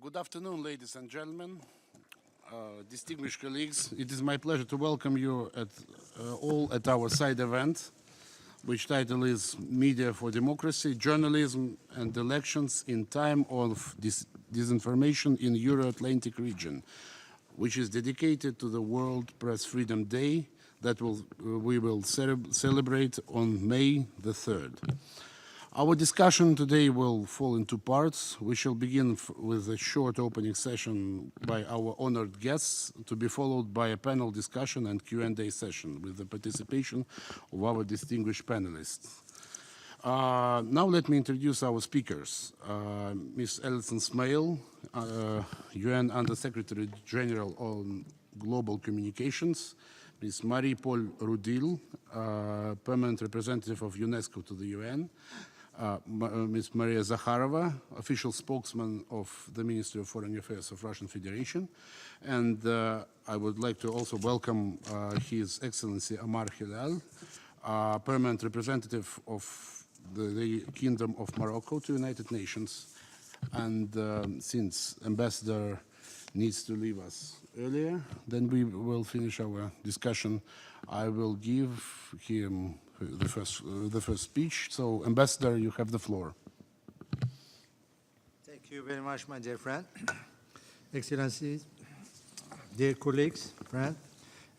Good afternoon, ladies and gentlemen, distinguished colleagues. It is my pleasure to welcome you all at our side event, which title is Media for Democracy, Journalism and Elections in Time of Disinformation in Euro-Atlantic region, which is dedicated to the World Press Freedom Day that we will celebrate on May the 3rd. Our discussion today will fall in two parts. We shall begin with a short opening session by our honored guests, to be followed by a panel discussion and Q&A session with the participation of our distinguished panelists. Now let me introduce our speakers. Ms. Alison Smale, UN Under-Secretary General on Global Communications, Ms. Marie-Paul Rudil, Permanent Representative of UNESCO to the UN, Ms. Maria Zakharova, official spokesman of the Ministry of Foreign Affairs of Russian Federation, and I would like to also welcome His Excellency Amar Hilal, permanent representative of the Kingdom of Morocco to United Nations, and since Ambassador needs to leave us earlier, then we will finish our discussion. I will give him the first speech. So, Ambassador, you have the floor. Thank you very much, my dear friend. Excellencies, dear colleagues, friends,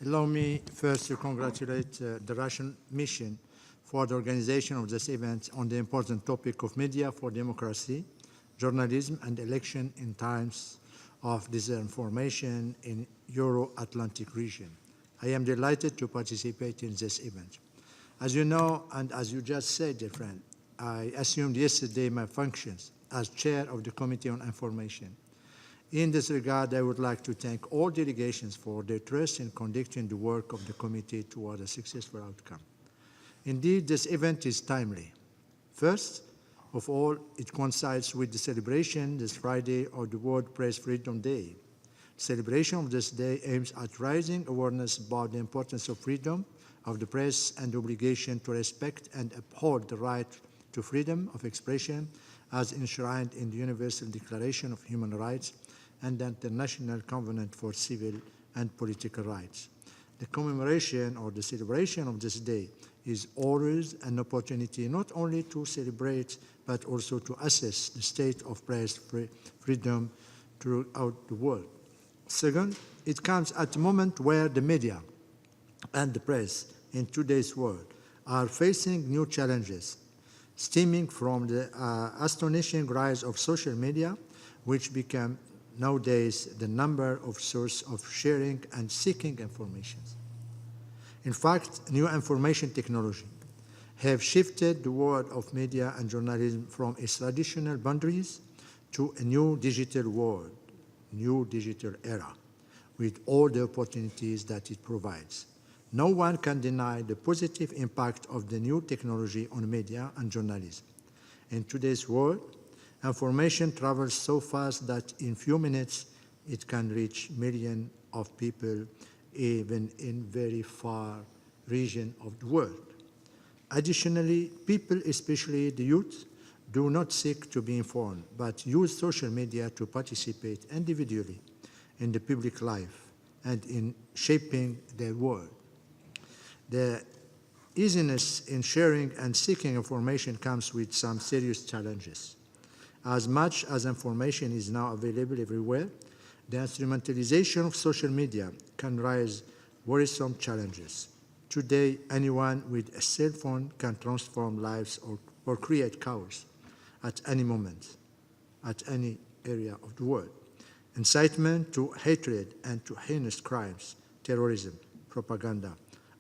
allow me first to congratulate the Russian mission for the organization of this event on the important topic of media for democracy, journalism, and election in times of disinformation in Euro-Atlantic region. I am delighted to participate in this event. As you know, and as you just said, dear friend, I assumed yesterday my functions as chair of the Committee on Information. In this regard, I would like to thank all delegations for their trust in conducting the work of the committee toward a successful outcome. Indeed, this event is timely. First of all, it coincides with the celebration this Friday of the World Press Freedom Day. The celebration of this day aims at raising awareness about the importance of freedom of the press and the obligation to respect and uphold the right to freedom of expression as enshrined in the Universal Declaration of Human Rights and the International Covenant for Civil and Political Rights. The commemoration or the celebration of this day is always an opportunity not only to celebrate but also to assess the state of press freedom throughout the world. Second, it comes at a moment where the media and the press in today's world are facing new challenges stemming from the astonishing rise of social media, which become nowadays the number of sources of sharing and seeking information. In fact, new information technology have shifted the world of media and journalism from its traditional boundaries to a new digital world, new digital era, with all the opportunities that it provides. No one can deny the positive impact of the new technology on media and journalism. In today's world, information travels so fast that in few minutes it can reach millions of people, even in very far regions of the world. Additionally, people, especially the youth, do not seek to be informed, but use social media to participate individually in the public life and in shaping their world. The easiness in sharing and seeking information comes with some serious challenges. As much as information is now available everywhere, the instrumentalization of social media can raise worrisome challenges. Today, anyone with a cell phone can transform lives or create chaos at any moment, at any area of the world. Incitement to hatred and to heinous crimes, terrorism, propaganda,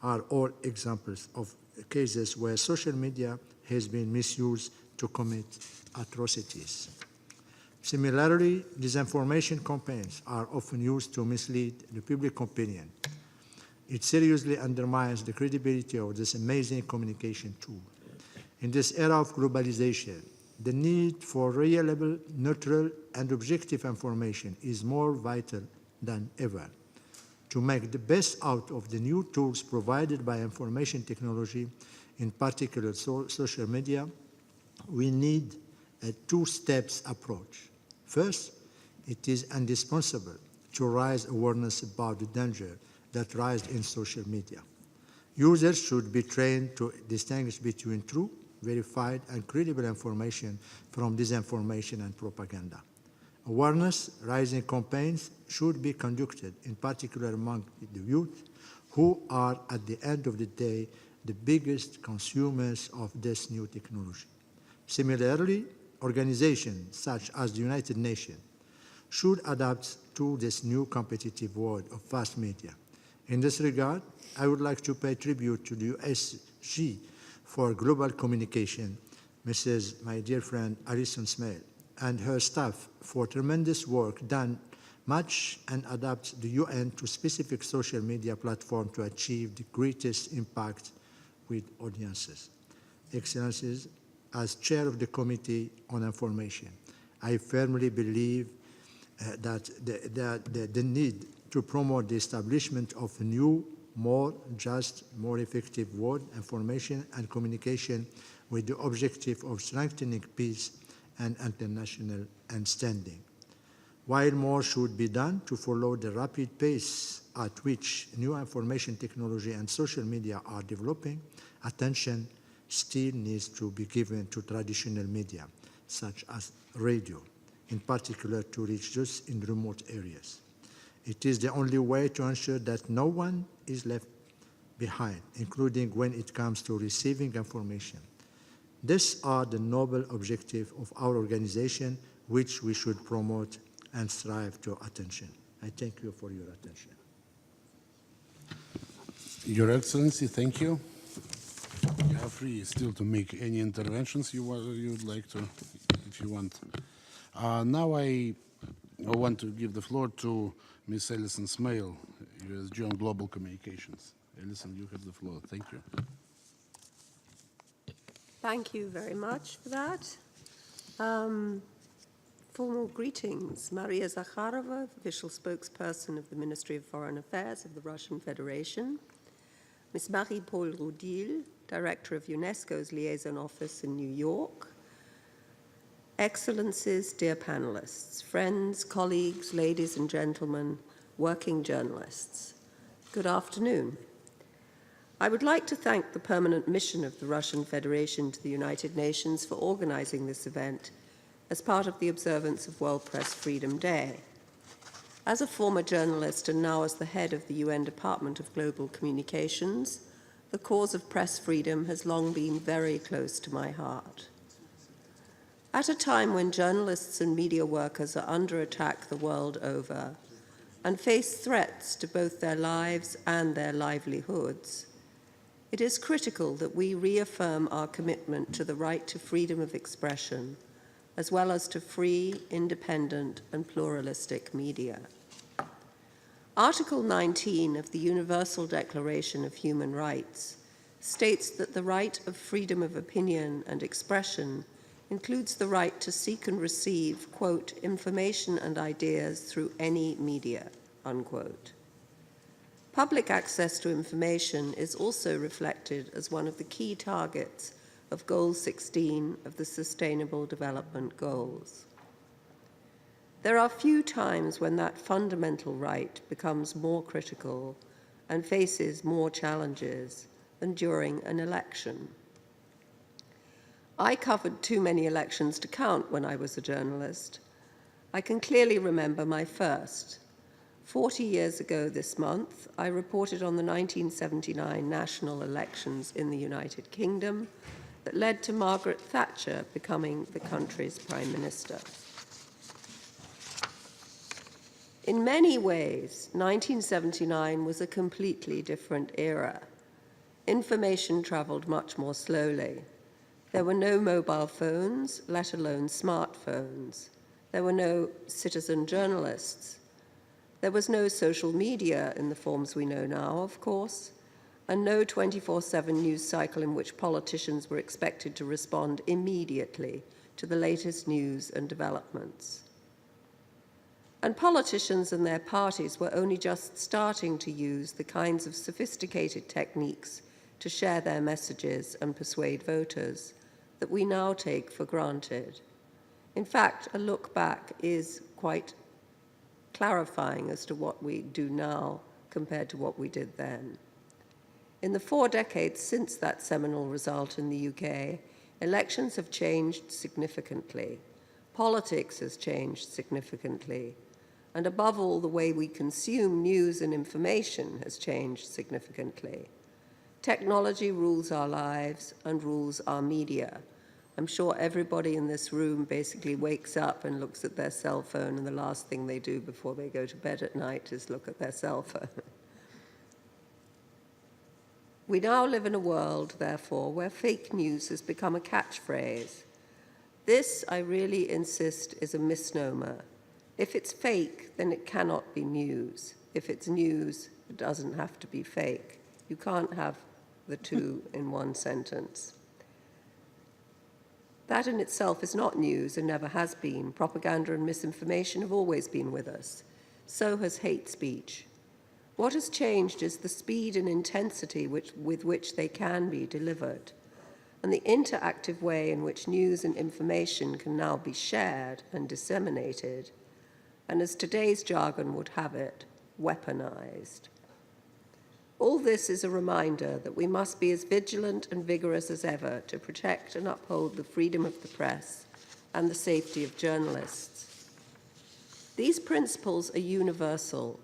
are all examples of cases where social media has been misused to commit atrocities. Similarly, disinformation campaigns are often used to mislead the public opinion. It seriously undermines the credibility of this amazing communication tool. In this era of globalization, the need for reliable, neutral, and objective information is more vital than ever. To make the best out of the new tools provided by information technology, in particular social media, we need a two-steps approach. First, it is indispensable to raise awareness about the danger that lies in social media. Users should be trained to distinguish between true, verified, and credible information from disinformation and propaganda. Awareness-raising campaigns should be conducted, in particular among the youth, who are, at the end of the day, the biggest consumers of this new technology. Similarly, organizations such as the United Nations should adapt to this new competitive world of vast media. In this regard, I would like to pay tribute to the USG for Global Communication, my dear friend Alison Smale, and her staff for tremendous work done match and adapt the UN to specific social media platforms to achieve the greatest impact with audiences. Excellencies, as chair of the Committee on Information, I firmly believe that the need to promote the establishment of a new, more just, more effective world, information and communication with the objective of strengthening peace and international understanding. While more should be done to follow the rapid pace at which new information technology and social media are developing, attention still needs to be given to traditional media, such as radio, in particular to reach those in remote areas. It is the only way to ensure that no one is left behind, including when it comes to receiving information. These are the noble objectives of our organization, which we should promote and strive to attention. I thank you for your attention. Your Excellency, thank you. You are free still to make any interventions you would like to, if you want. Now I want to give the floor to Ms. Alison Smale, USG on Global Communications. Alison, you have the floor. Thank you. Thank you very much for that. Formal greetings. Maria Zakharova, official spokesperson of the Ministry of Foreign Affairs of the Russian Federation. Ms. Marie-Paule Roudil, Director of UNESCO's Liaison Office in New York. Excellencies, dear panelists, friends, colleagues, ladies and gentlemen, working journalists, good afternoon. I would like to thank the permanent mission of the Russian Federation to the United Nations for organizing this event as part of the observance of World Press Freedom Day. As a former journalist and now as the head of the UN Department of Global Communications, the cause of press freedom has long been very close to my heart. At a time when journalists and media workers are under attack the world over and face threats to both their lives and their livelihoods, it is critical that we reaffirm our commitment to the right to freedom of expression, as well as to free, independent, and pluralistic media. Article 19 of the Universal Declaration of Human Rights states that the right of freedom of opinion and expression includes the right to seek and receive, quote, information and ideas through any media, unquote. Public access to information is also reflected as one of the key targets of Goal 16 of the Sustainable Development Goals. There are few times when that fundamental right becomes more critical and faces more challenges than during an election. I covered too many elections to count when I was a journalist. I can clearly remember my first. 40 years ago this month, I reported on the 1979 national elections in the United Kingdom that led to Margaret Thatcher becoming the country's prime minister. In many ways, 1979 was a completely different era. Information traveled much more slowly. There were no mobile phones, let alone smartphones. There were no citizen journalists. There was no social media in the forms we know now, of course, and no 24/7 news cycle in which politicians were expected to respond immediately to the latest news and developments. And politicians and their parties were only just starting to use the kinds of sophisticated techniques to share their messages and persuade voters that we now take for granted. In fact, a look back is quite clarifying as to what we do now compared to what we did then. In the 4 decades since that seminal result in the UK, elections have changed significantly. Politics has changed significantly. And above all, the way we consume news and information has changed significantly. Technology rules our lives and rules our media. I'm sure everybody in this room basically wakes up and looks at their cell phone, and the last thing they do before they go to bed at night is look at their cell phone. We now live in a world, therefore, where fake news has become a catchphrase. This, I really insist, is a misnomer. If it's fake, then it cannot be news. If it's news, it doesn't have to be fake. You can't have the two in one sentence. That in itself is not news and never has been. Propaganda and misinformation have always been with us. So has hate speech. What has changed is the speed and intensity with which they can be delivered, and the interactive way in which news and information can now be shared and disseminated, and as today's jargon would have it, weaponized. All this is a reminder that we must be as vigilant and vigorous as ever to protect and uphold the freedom of the press and the safety of journalists. These principles are universal.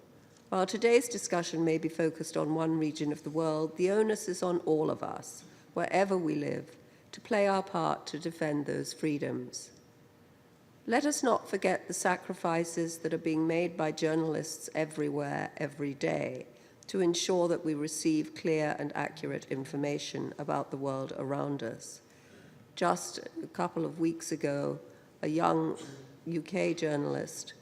While today's discussion may be focused on one region of the world, the onus is on all of us, wherever we live, to play our part to defend those freedoms. Let us not forget the sacrifices that are being made by journalists everywhere, every day, to ensure that we receive clear and accurate information about the world around us. Just a couple of weeks ago, a young UK journalist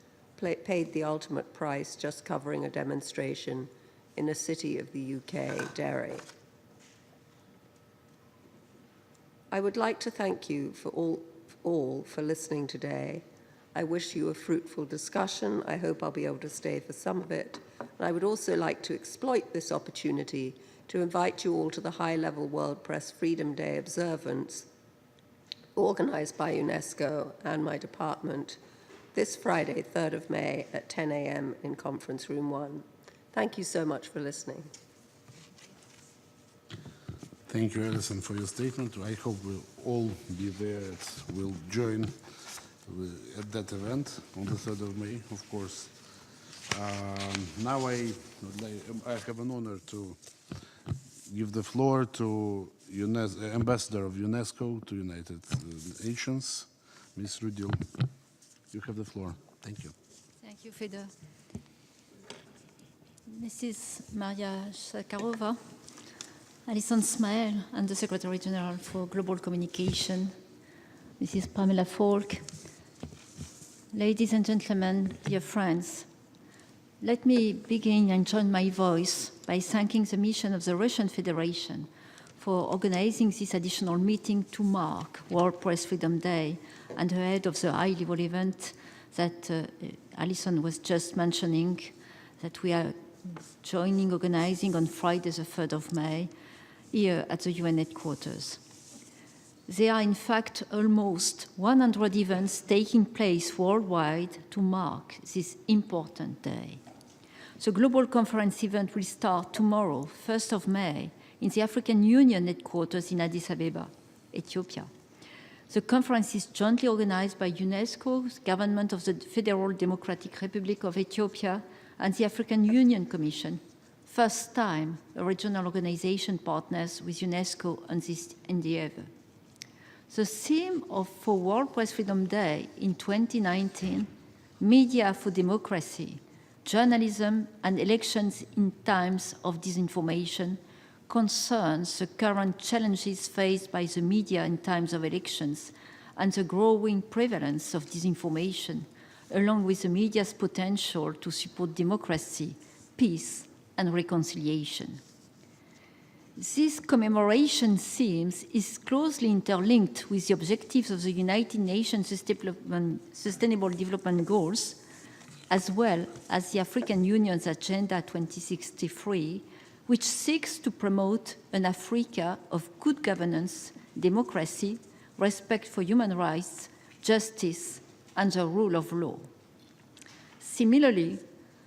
paid the ultimate price just covering a demonstration in a city of the UK, Derry. I would like to thank you for all for listening today. I wish you a fruitful discussion. I hope I'll be able to stay for some of it. And I would also like to exploit this opportunity to invite you all to the high-level World Press Freedom Day observance organized by UNESCO and my department this Friday, 3rd of May at 10 a.m. in Conference Room 1. Thank you so much for listening. Thank you, Alison, for your statement. I hope we'll all be there. We'll join at that event on the 3rd of May, of course. Now I have an honor to give the floor to Ambassador of UNESCO to United Nations, Ms. Rudil. You have the floor. Thank you. Thank you, Feder. Mrs. Maria Zakharova, Alison Smail, and the Secretary General for Global Communication, Mrs. Pamela Falk. Ladies and gentlemen, dear friends, let me begin and join my voice by thanking the mission of the Russian Federation for organizing this additional meeting to mark World Press Freedom Day and ahead of the high-level event that Alison was just mentioning, that we are organizing on Friday, the 3rd of May, here at the UN headquarters. There are, in fact, almost 100 events taking place worldwide to mark this important day. The global conference event will start tomorrow, 1st of May, in the African Union headquarters in Addis Ababa, Ethiopia. The conference is jointly organized by UNESCO, the government of the Federal Democratic Republic of Ethiopia, and the African Union Commission. First time a regional organization partners with UNESCO on this endeavor. The theme for World Press Freedom Day in 2019, Media for Democracy, Journalism and Elections in Times of Disinformation, concerns the current challenges faced by the media in times of elections and the growing prevalence of disinformation, along with the media's potential to support democracy, peace, and reconciliation. This commemoration theme is closely interlinked with the objectives of the United Nations Sustainable Development Goals, as well as the African Union's Agenda 2063, which seeks to promote an Africa of good governance, democracy, respect for human rights, justice, and the rule of law. Similarly,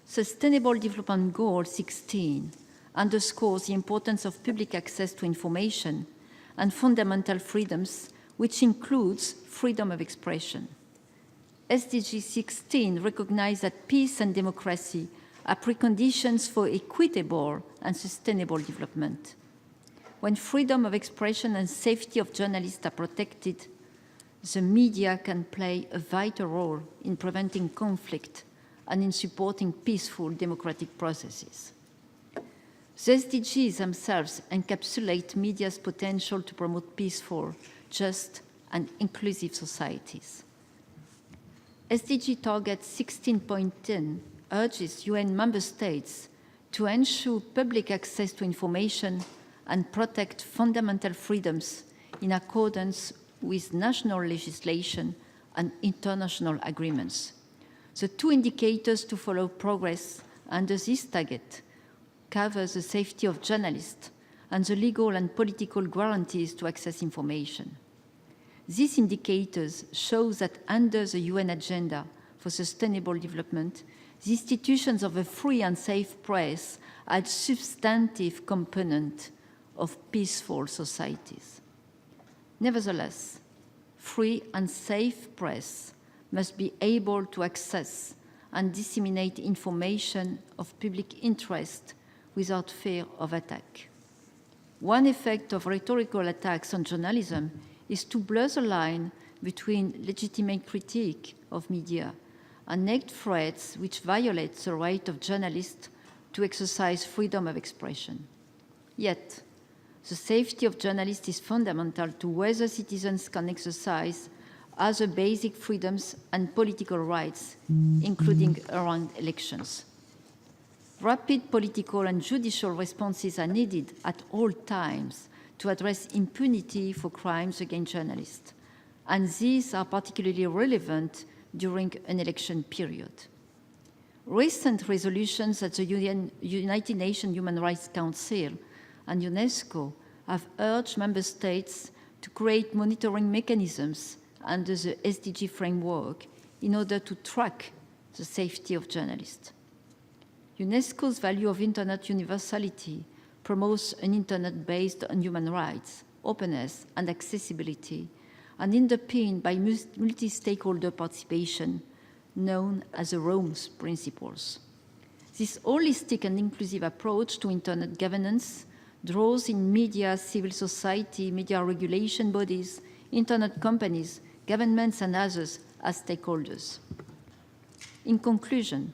Sustainable Development Goal 16 underscores the importance of public access to information and fundamental freedoms, which includes freedom of expression. SDG 16 recognizes that peace and democracy are preconditions for equitable and sustainable development. When freedom of expression and safety of journalists are protected, the media can play a vital role in preventing conflict and in supporting peaceful democratic processes. The SDGs themselves encapsulate media's potential to promote peaceful, just, and inclusive societies. SDG Target 16.10 urges UN member states to ensure public access to information and protect fundamental freedoms in accordance with national legislation and international agreements. The two indicators to follow progress under this target cover the safety of journalists and the legal and political guarantees to access information. These indicators show that under the UN Agenda for Sustainable Development, the institutions of a free and safe press are a substantive component of peaceful societies. Nevertheless, free and safe press must be able to access and disseminate information of public interest without fear of attack. One effect of rhetorical attacks on journalism is to blur the line between legitimate critique of media and naked threats which violate the right of journalists to exercise freedom of expression. Yet, the safety of journalists is fundamental to whether citizens can exercise other basic freedoms and political rights, including around elections. Rapid political and judicial responses are needed at all times to address impunity for crimes against journalists, and these are particularly relevant during an election period. Recent resolutions at the United Nations Human Rights Council and UNESCO have urged member states to create monitoring mechanisms under the SDG framework in order to track the safety of journalists. UNESCO's value of Internet universality promotes an Internet based on human rights, openness, and accessibility, and underpinned by multi-stakeholder participation, known as the Rome's principles. This holistic and inclusive approach to Internet governance draws in media, civil society, media regulation bodies, Internet companies, governments, and others as stakeholders. In conclusion,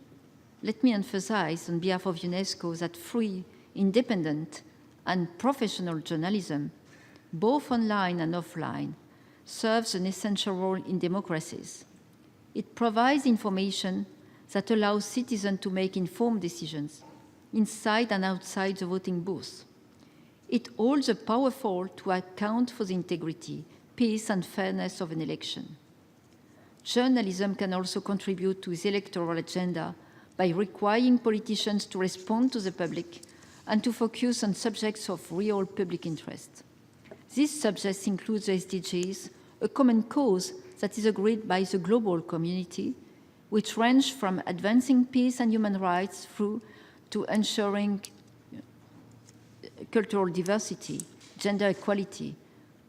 let me emphasize on behalf of UNESCO that free, independent, and professional journalism, both online and offline, serves an essential role in democracies. It provides information that allows citizens to make informed decisions inside and outside the voting booth. It holds the powerful to account for the integrity, peace, and fairness of an election. Journalism can also contribute to the electoral agenda by requiring politicians to respond to the public and to focus on subjects of real public interest. These subjects include the SDGs, a common cause that is agreed by the global community, which range from advancing peace and human rights through to ensuring cultural diversity, gender equality,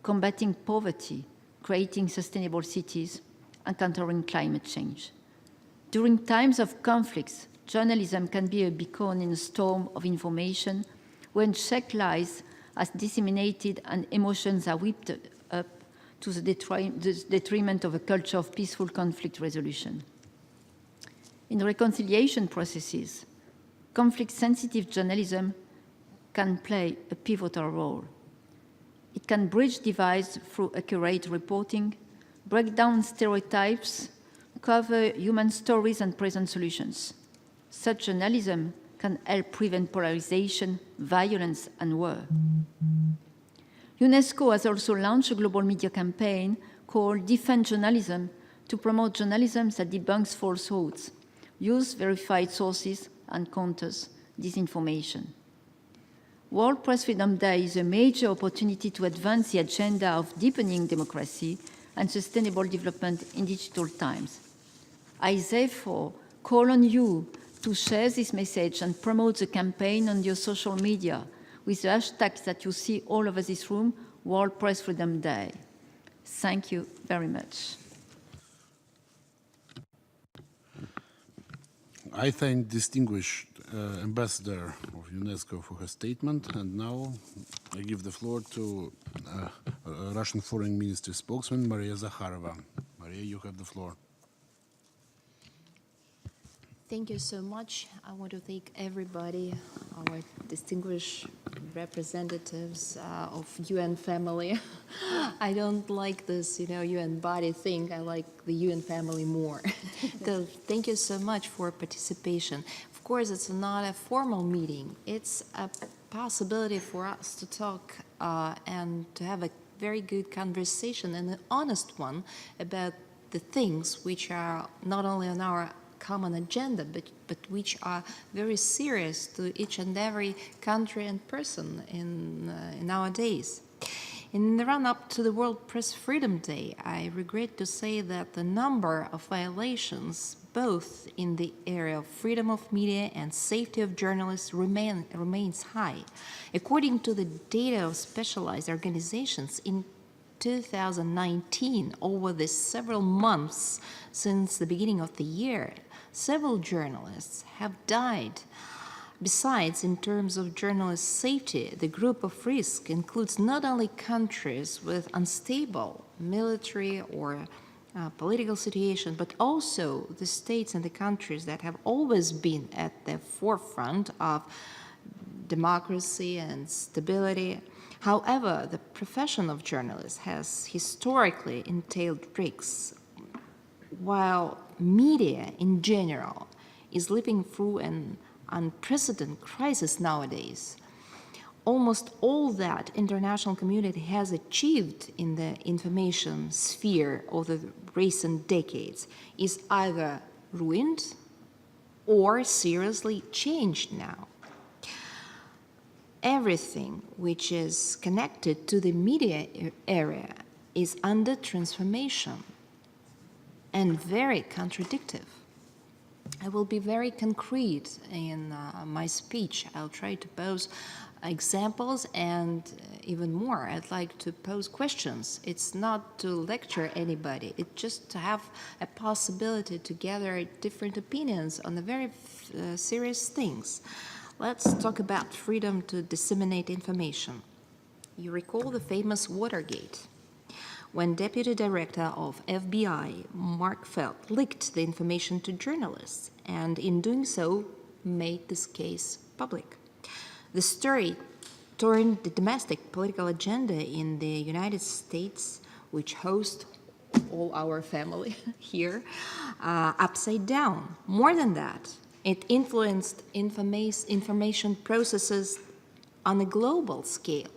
combating poverty, creating sustainable cities, and countering climate change. During times of conflicts, journalism can be a beacon in a storm of information when checked lies are disseminated and emotions are whipped up to the detriment of a culture of peaceful conflict resolution. In reconciliation processes, conflict-sensitive journalism can play a pivotal role. It can bridge divides through accurate reporting, break down stereotypes, cover human stories, and present solutions. Such journalism can help prevent polarization, violence, and war. UNESCO has also launched a global media campaign called Defend Journalism to promote journalism that debunks falsehoods, uses verified sources, and counters disinformation. World Press Freedom Day is a major opportunity to advance the agenda of deepening democracy and sustainable development in digital times. I therefore call on you to share this message and promote the campaign on your social media with the hashtags that you see all over this room, World Press Freedom Day. Thank you very much. I thank distinguished Ambassador of UNESCO for her statement, and now I give the floor to Russian Foreign Ministry spokesman Maria Zakharova. Maria, you have the floor. Thank you so much. I want to thank everybody, our distinguished representatives of UN family. I don't like this, UN body thing. I like the UN family more. So thank you so much for participation. Of course, it's not a formal meeting. It's a possibility for us to talk and to have a very good conversation, and an honest one, about the things which are not only on our common agenda, but which are very serious to each and every country and person in nowadays. In the run-up to the World Press Freedom Day, I regret to say that the number of violations, both in the area of freedom of media and safety of journalists, remains high. According to the data of specialized organizations, in 2019, over the several months since the beginning of the year, several journalists have died. Besides, in terms of journalist safety, the group of risk includes not only countries with unstable military or political situation, but also the states and the countries that have always been at the forefront of democracy and stability. However, the profession of journalists has historically entailed risks, while media in general is living through an unprecedented crisis nowadays. Almost all that international community has achieved in the information sphere over the recent decades is either ruined or seriously changed now. Everything which is connected to the media area is under transformation and very contradictory. I will be very concrete in my speech. I'll try to pose examples, and even more, I'd like to pose questions. It's not to lecture anybody, it's just to have a possibility to gather different opinions on the very serious things. Let's talk about freedom to disseminate information. You recall the famous Watergate, when Deputy Director of FBI, Mark Felt, leaked the information to journalists, and in doing so, made this case public. The story turned the domestic political agenda in the United States, which hosts all our family here, upside down. More than that, it influenced information processes on a global scale.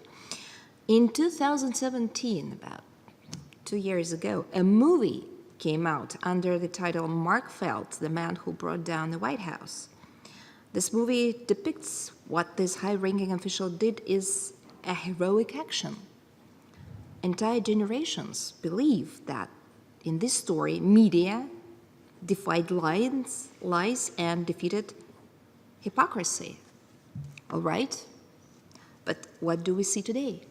In 2017, about 2 years ago, a movie came out under the title Mark Felt, the Man Who Brought Down the White House. This movie depicts what this high-ranking official did is a heroic action. Entire generations believe that in this story, media defied lies and defeated hypocrisy. All right? But what do we see today?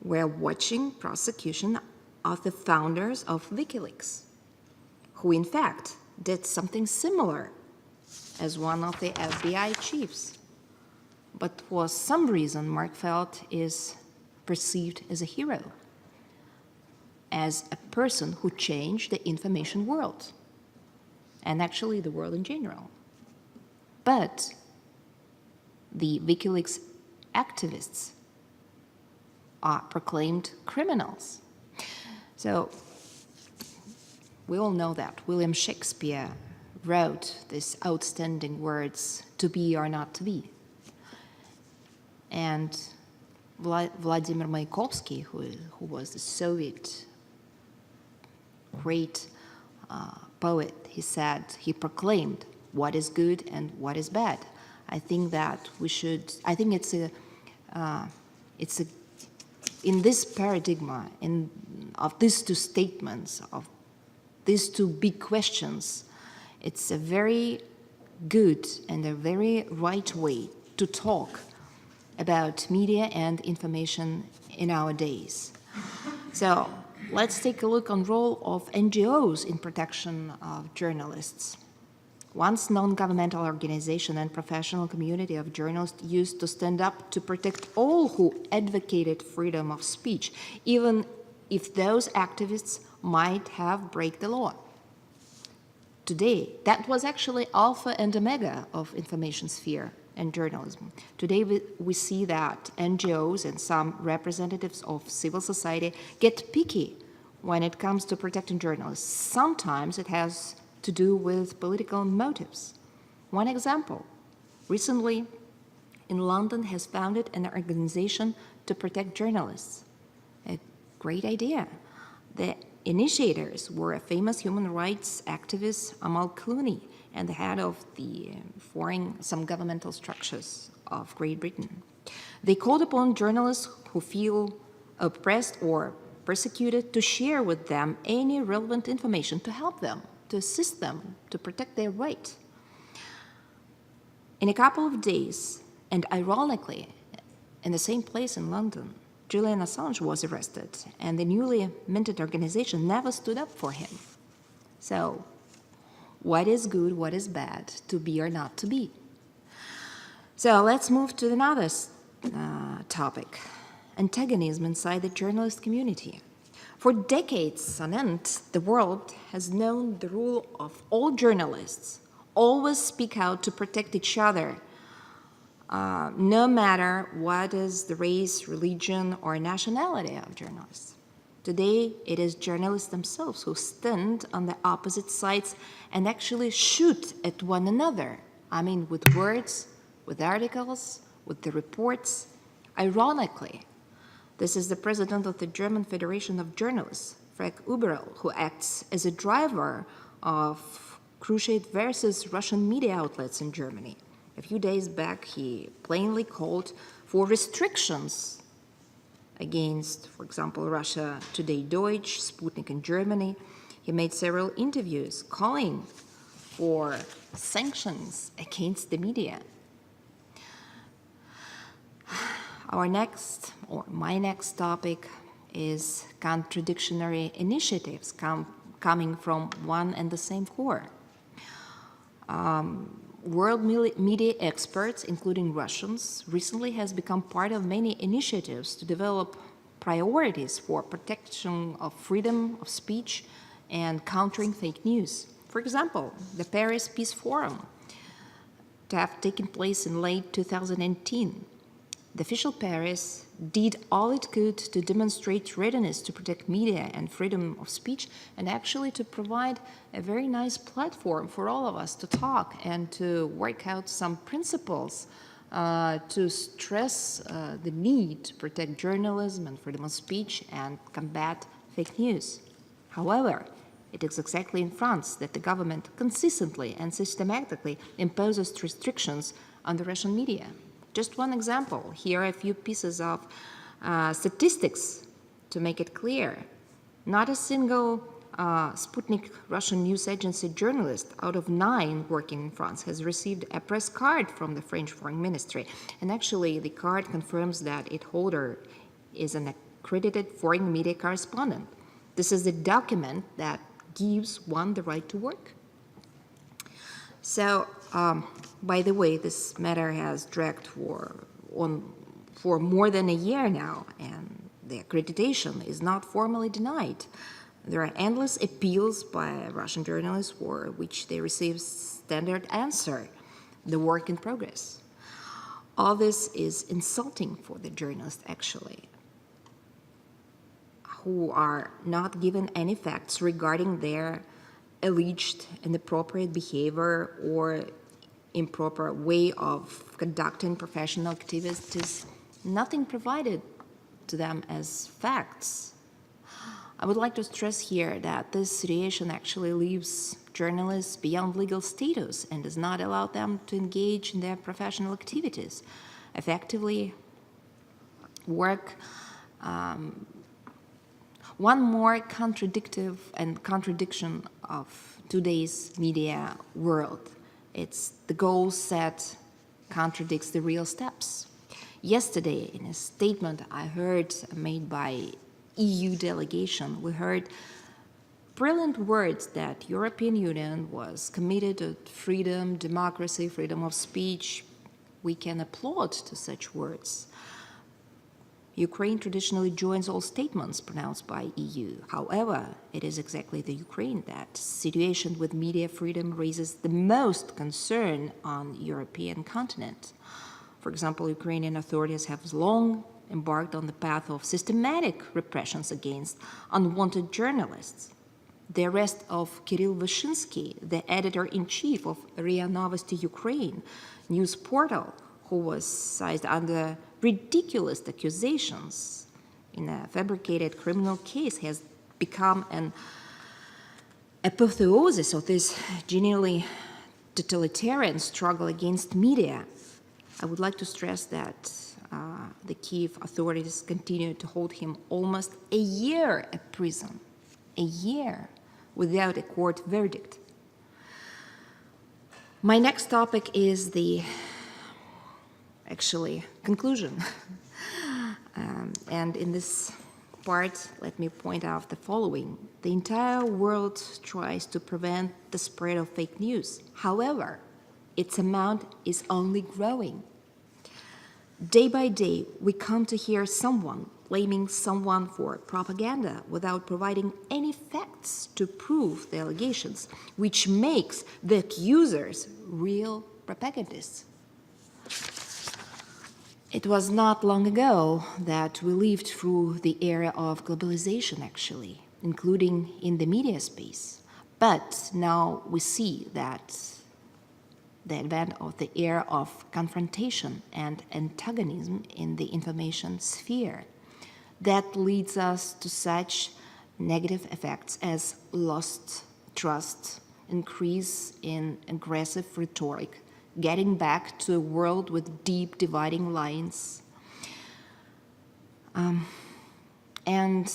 We're watching prosecution of the founders of WikiLeaks, who in fact did something similar as one of the FBI chiefs. But for some reason, Mark Felt is perceived as a hero, as a person who changed the information world, and actually the world in general. But the WikiLeaks activists are proclaimed criminals. So we all know that William Shakespeare wrote these outstanding words, to be or not to be. And Vladimir Mayakovsky, who was the Soviet great poet, he proclaimed what is good and what is bad. I think that it's in this paradigm, of these two statements, of these two big questions, It's a very good and a very right way to talk about media and information in our days. So let's take a look on the role of NGOs in protection of journalists. Once non-governmental organization and professional community of journalists used to stand up to protect all who advocated freedom of speech, even if those activists might have break the law. Today, that was actually alpha and omega of information sphere and journalism. Today, we see that NGOs and some representatives of civil society get picky when it comes to protecting journalists. Sometimes it has to do with political motives. One example, recently in London has founded an organization to protect journalists. A great idea. The initiators were a famous human rights activist, Amal Clooney, and the head of the some governmental structures of Great Britain. They called upon journalists who feel oppressed or persecuted to share with them any relevant information to help them, to assist them, to protect their rights. In a couple of days, and ironically, in the same place in London, Julian Assange was arrested, and the newly minted organization never stood up for him. So, what is good, what is bad, to be or not to be? So let's move to another topic, antagonism inside the journalist community. For decades on end, the world has known the rule of all journalists always speak out to protect each other, no matter what is the race, religion, or nationality of journalists. Today, it is journalists themselves who stand on the opposite sides and actually shoot at one another. I mean, with words, with articles, with the reports. Ironically, this is the president of the German Federation of Journalists, Frank Uberl, who acts as a driver of crusade versus Russian media outlets in Germany. A few days back, he plainly called for restrictions against, for example, Russia Today Deutsch, Sputnik in Germany. He made several interviews calling for sanctions against the media. Our next, or my next topic is contradictory initiatives coming from one and the same core. World media experts, including Russians, recently has become part of many initiatives to develop priorities for protection of freedom of speech and countering fake news. For example, the Paris Peace Forum, to have taken place in late 2018. The official Paris did all it could to demonstrate readiness to protect media and freedom of speech, and actually to provide a very nice platform for all of us to talk and to work out some principles to stress the need to protect journalism and freedom of speech and combat fake news. However, it is exactly in France that the government consistently and systematically imposes restrictions on the Russian media. Just one example, here are a few pieces of statistics to make it clear. Not a single Sputnik Russian news agency journalist out of 9 working in France has received a press card from the French Foreign Ministry. And actually, the card confirms that its holder is an accredited foreign media correspondent. This is the document that gives one the right to work. So, by the way, this matter has dragged for more than a year now, and the accreditation is not formally denied. There are endless appeals by Russian journalists for which they receive standard answer, the work in progress. All this is insulting for the journalists, actually, who are not given any facts regarding their alleged inappropriate behavior or improper way of conducting professional activities, nothing provided to them as facts. I would like to stress here that this situation actually leaves journalists beyond legal status and does not allow them to engage in their professional activities, effectively work. One more contradiction of today's media world. It's the goal set contradicts the real steps. Yesterday, in a statement I heard made by EU delegation, we heard brilliant words that European Union was committed to freedom, democracy, freedom of speech. We can applaud to such words. Ukraine traditionally joins all statements pronounced by EU. However, it is exactly the Ukraine that situation with media freedom raises the most concern on European continent. For example, Ukrainian authorities have long embarked on the path of systematic repressions against unwanted journalists. The arrest of Kirill Vyshinsky, the editor-in-chief of RIA Novosti Ukraine news portal, who was seized under ridiculous accusations in a fabricated criminal case, has become an apotheosis of this genuinely totalitarian struggle against media. I would like to stress that the Kiev authorities continue to hold him almost a year at prison, a year, without a court verdict. My next topic is the conclusion. And in this part, let me point out the following. The entire world tries to prevent the spread of fake news. However, its amount is only growing. Day by day, we come to hear someone blaming someone for propaganda without providing any facts to prove the allegations, which makes the accusers real propagandists. It was not long ago that we lived through the era of globalization, actually, including in the media space. But now we see that the advent of the era of confrontation and antagonism in the information sphere. That leads us to such negative effects as lost trust, increase in aggressive rhetoric, getting back to a world with deep dividing lines, and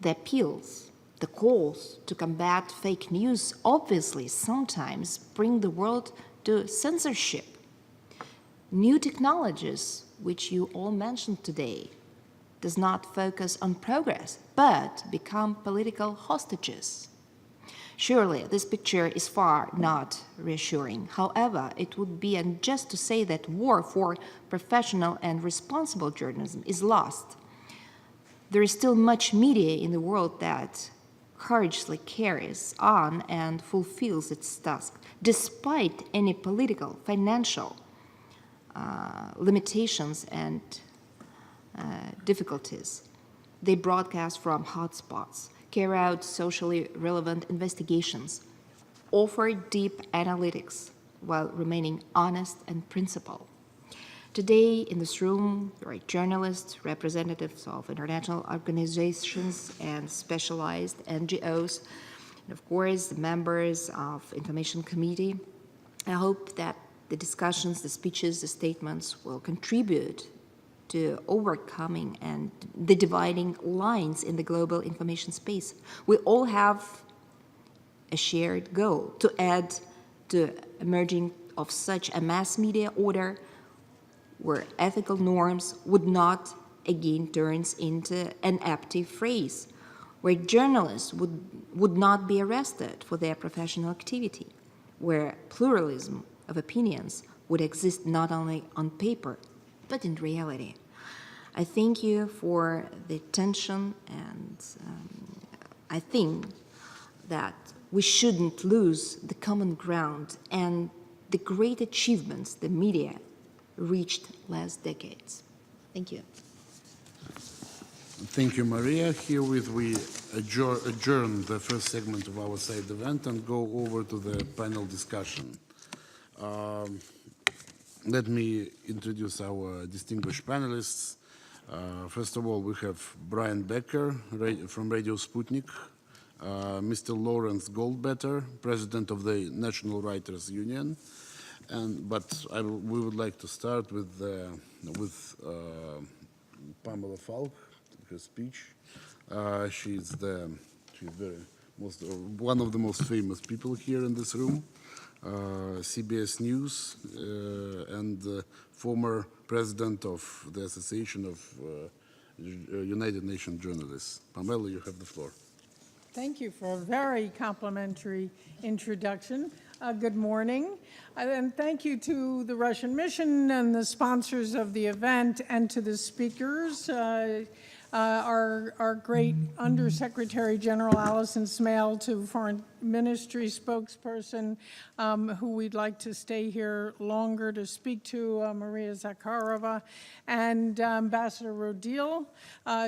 the appeals, the calls to combat fake news obviously sometimes bring the world to censorship. New technologies, which you all mentioned today, does not focus on progress, but become political hostages. Surely, this picture is far not reassuring. However, it would be unjust to say that war for professional and responsible journalism is lost. There is still much media in the world that courageously carries on and fulfills its task, despite any political, financial limitations and difficulties. They broadcast from hotspots, carry out socially relevant investigations, offer deep analytics while remaining honest and principled. Today, in this room, there are journalists, representatives of international organizations and specialized NGOs, and of course, the members of Information Committee. I hope that the discussions, the speeches, the statements will contribute to overcoming and the dividing lines in the global information space. We all have a shared goal to add to emerging of such a mass media order where ethical norms would not again turn into an empty phrase, where journalists would not be arrested for their professional activity, where pluralism of opinions would exist not only on paper, but in reality. I thank you for the attention, and I think that we shouldn't lose the common ground and the great achievements the media reached last decades. Thank you. Thank you, Maria. Herewith we adjourn the first segment of our side event and go over to the panel discussion. Let me introduce our distinguished panelists. First of all, we have Brian Becker from Radio Sputnik, Mr. Lawrence Goldbetter, President of the National Writers Union, we would like to start with Pamela Falk, her speech. She's very one of the most famous people here in this room, CBS News, and former president of the Association of United Nations Journalists. Pamela, you have the floor. Thank you for a very complimentary introduction. Good morning. And thank you to the Russian mission and the sponsors of the event and to the speakers. Our great Undersecretary General Alison Smale, to Foreign Ministry spokesperson, who we'd like to stay here longer to speak to, Maria Zakharova, and Ambassador Rodil,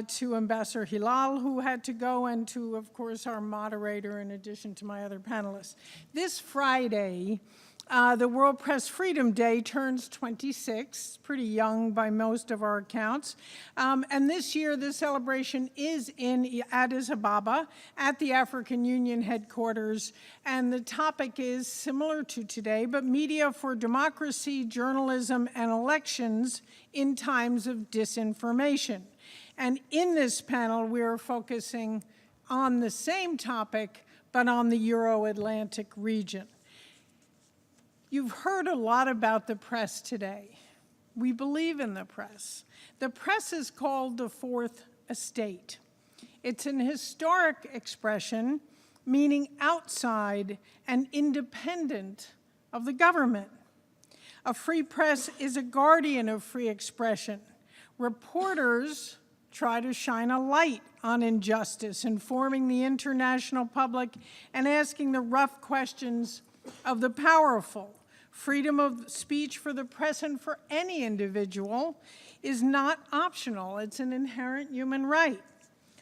to Ambassador Hilal, who had to go, and to, of course, our moderator, in addition to my other panelists. This Friday, the World Press Freedom Day turns 26, pretty young by most of our accounts. And this year, the celebration is in Addis Ababa at the African Union headquarters. And the topic is similar to today, but media for democracy, journalism, and elections in times of disinformation. And in this panel, we're focusing on the same topic, but on the Euro-Atlantic region. You've heard a lot about the press today. We believe in the press. The press is called the fourth estate. It's an historic expression meaning outside and independent of the government. A free press is a guardian of free expression. Reporters try to shine a light on injustice, informing the international public and asking the rough questions of the powerful. Freedom of speech for the press and for any individual is not optional. It's an inherent human right.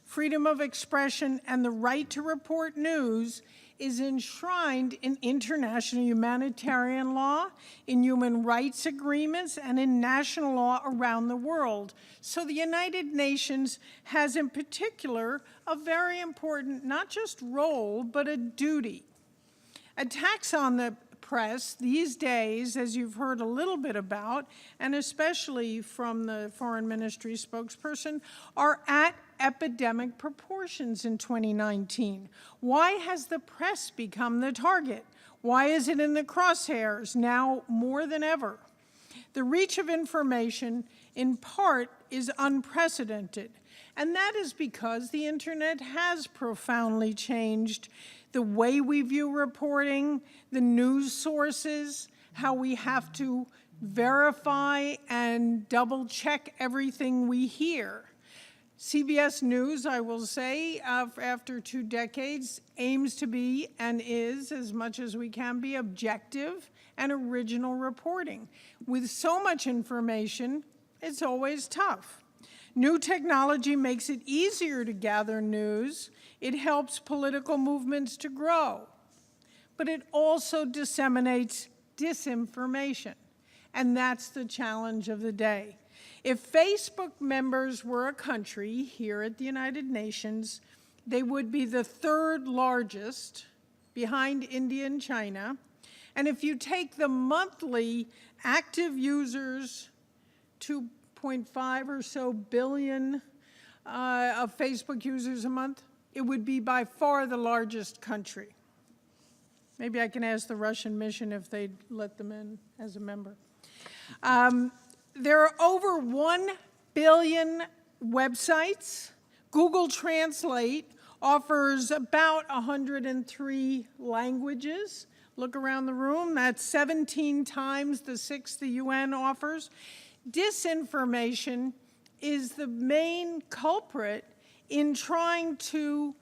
Freedom of expression and the right to report news is enshrined in international humanitarian law, in human rights agreements, and in national law around the world. So the United Nations has in particular a very important, not just role, but a duty. Attacks on the press these days, as you've heard a little bit about, and especially from the Foreign Ministry spokesperson, are at epidemic proportions in 2019. Why has the press become the target? Why is it in the crosshairs now more than ever? The reach of information, in part, is unprecedented, and that is because the internet has profoundly changed the way we view reporting, the news sources, how we have to verify and double-check everything we hear. CBS News, I will say, after 2 decades, aims to be and is, as much as we can be, objective and original reporting. With so much information, it's always tough. New technology makes it easier to gather news. It helps political movements to grow. But it also disseminates disinformation. And that's the challenge of the day. If Facebook members were a country here at the United Nations, they would be the 3rd largest, behind India and China. And if you take the monthly active users, 2.5 or so billion of Facebook users a month, it would be by far the largest country. Maybe I can ask the Russian mission if they'd let them in as a member. There are over 1 billion websites. Google Translate offers about 103 languages. Look around the room, that's 17 times the 6 the UN offers. Disinformation is the main culprit in trying to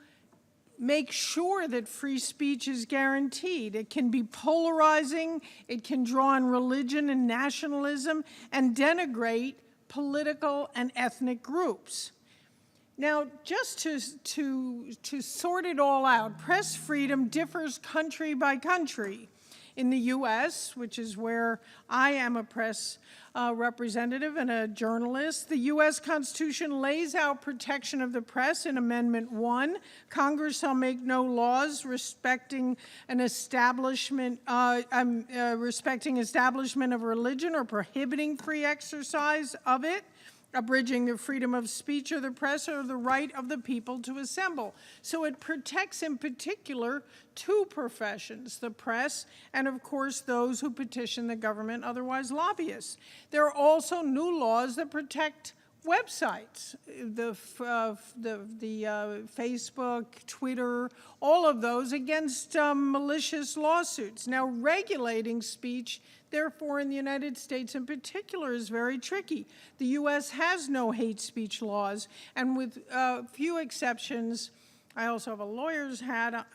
make sure that free speech is guaranteed. It can be polarizing, it can draw on religion and nationalism, and denigrate political and ethnic groups. Now, just to sort it all out, press freedom differs country by country. In the US, which is where I am a press representative and a journalist, the US Constitution lays out protection of the press in Amendment 1. Congress shall make no laws respecting an establishment, respecting establishment of religion or prohibiting free exercise of it, abridging the freedom of speech or the press or the right of the people to assemble. So it protects in particular two professions, the press and of course those who petition the government, otherwise lobbyists. There are also new laws that protect websites, the Facebook, Twitter, all of those against malicious lawsuits. Now, regulating speech, therefore, in the United States in particular, is very tricky. The U.S. has no hate speech laws, and with few exceptions, I also have a lawyer's hat,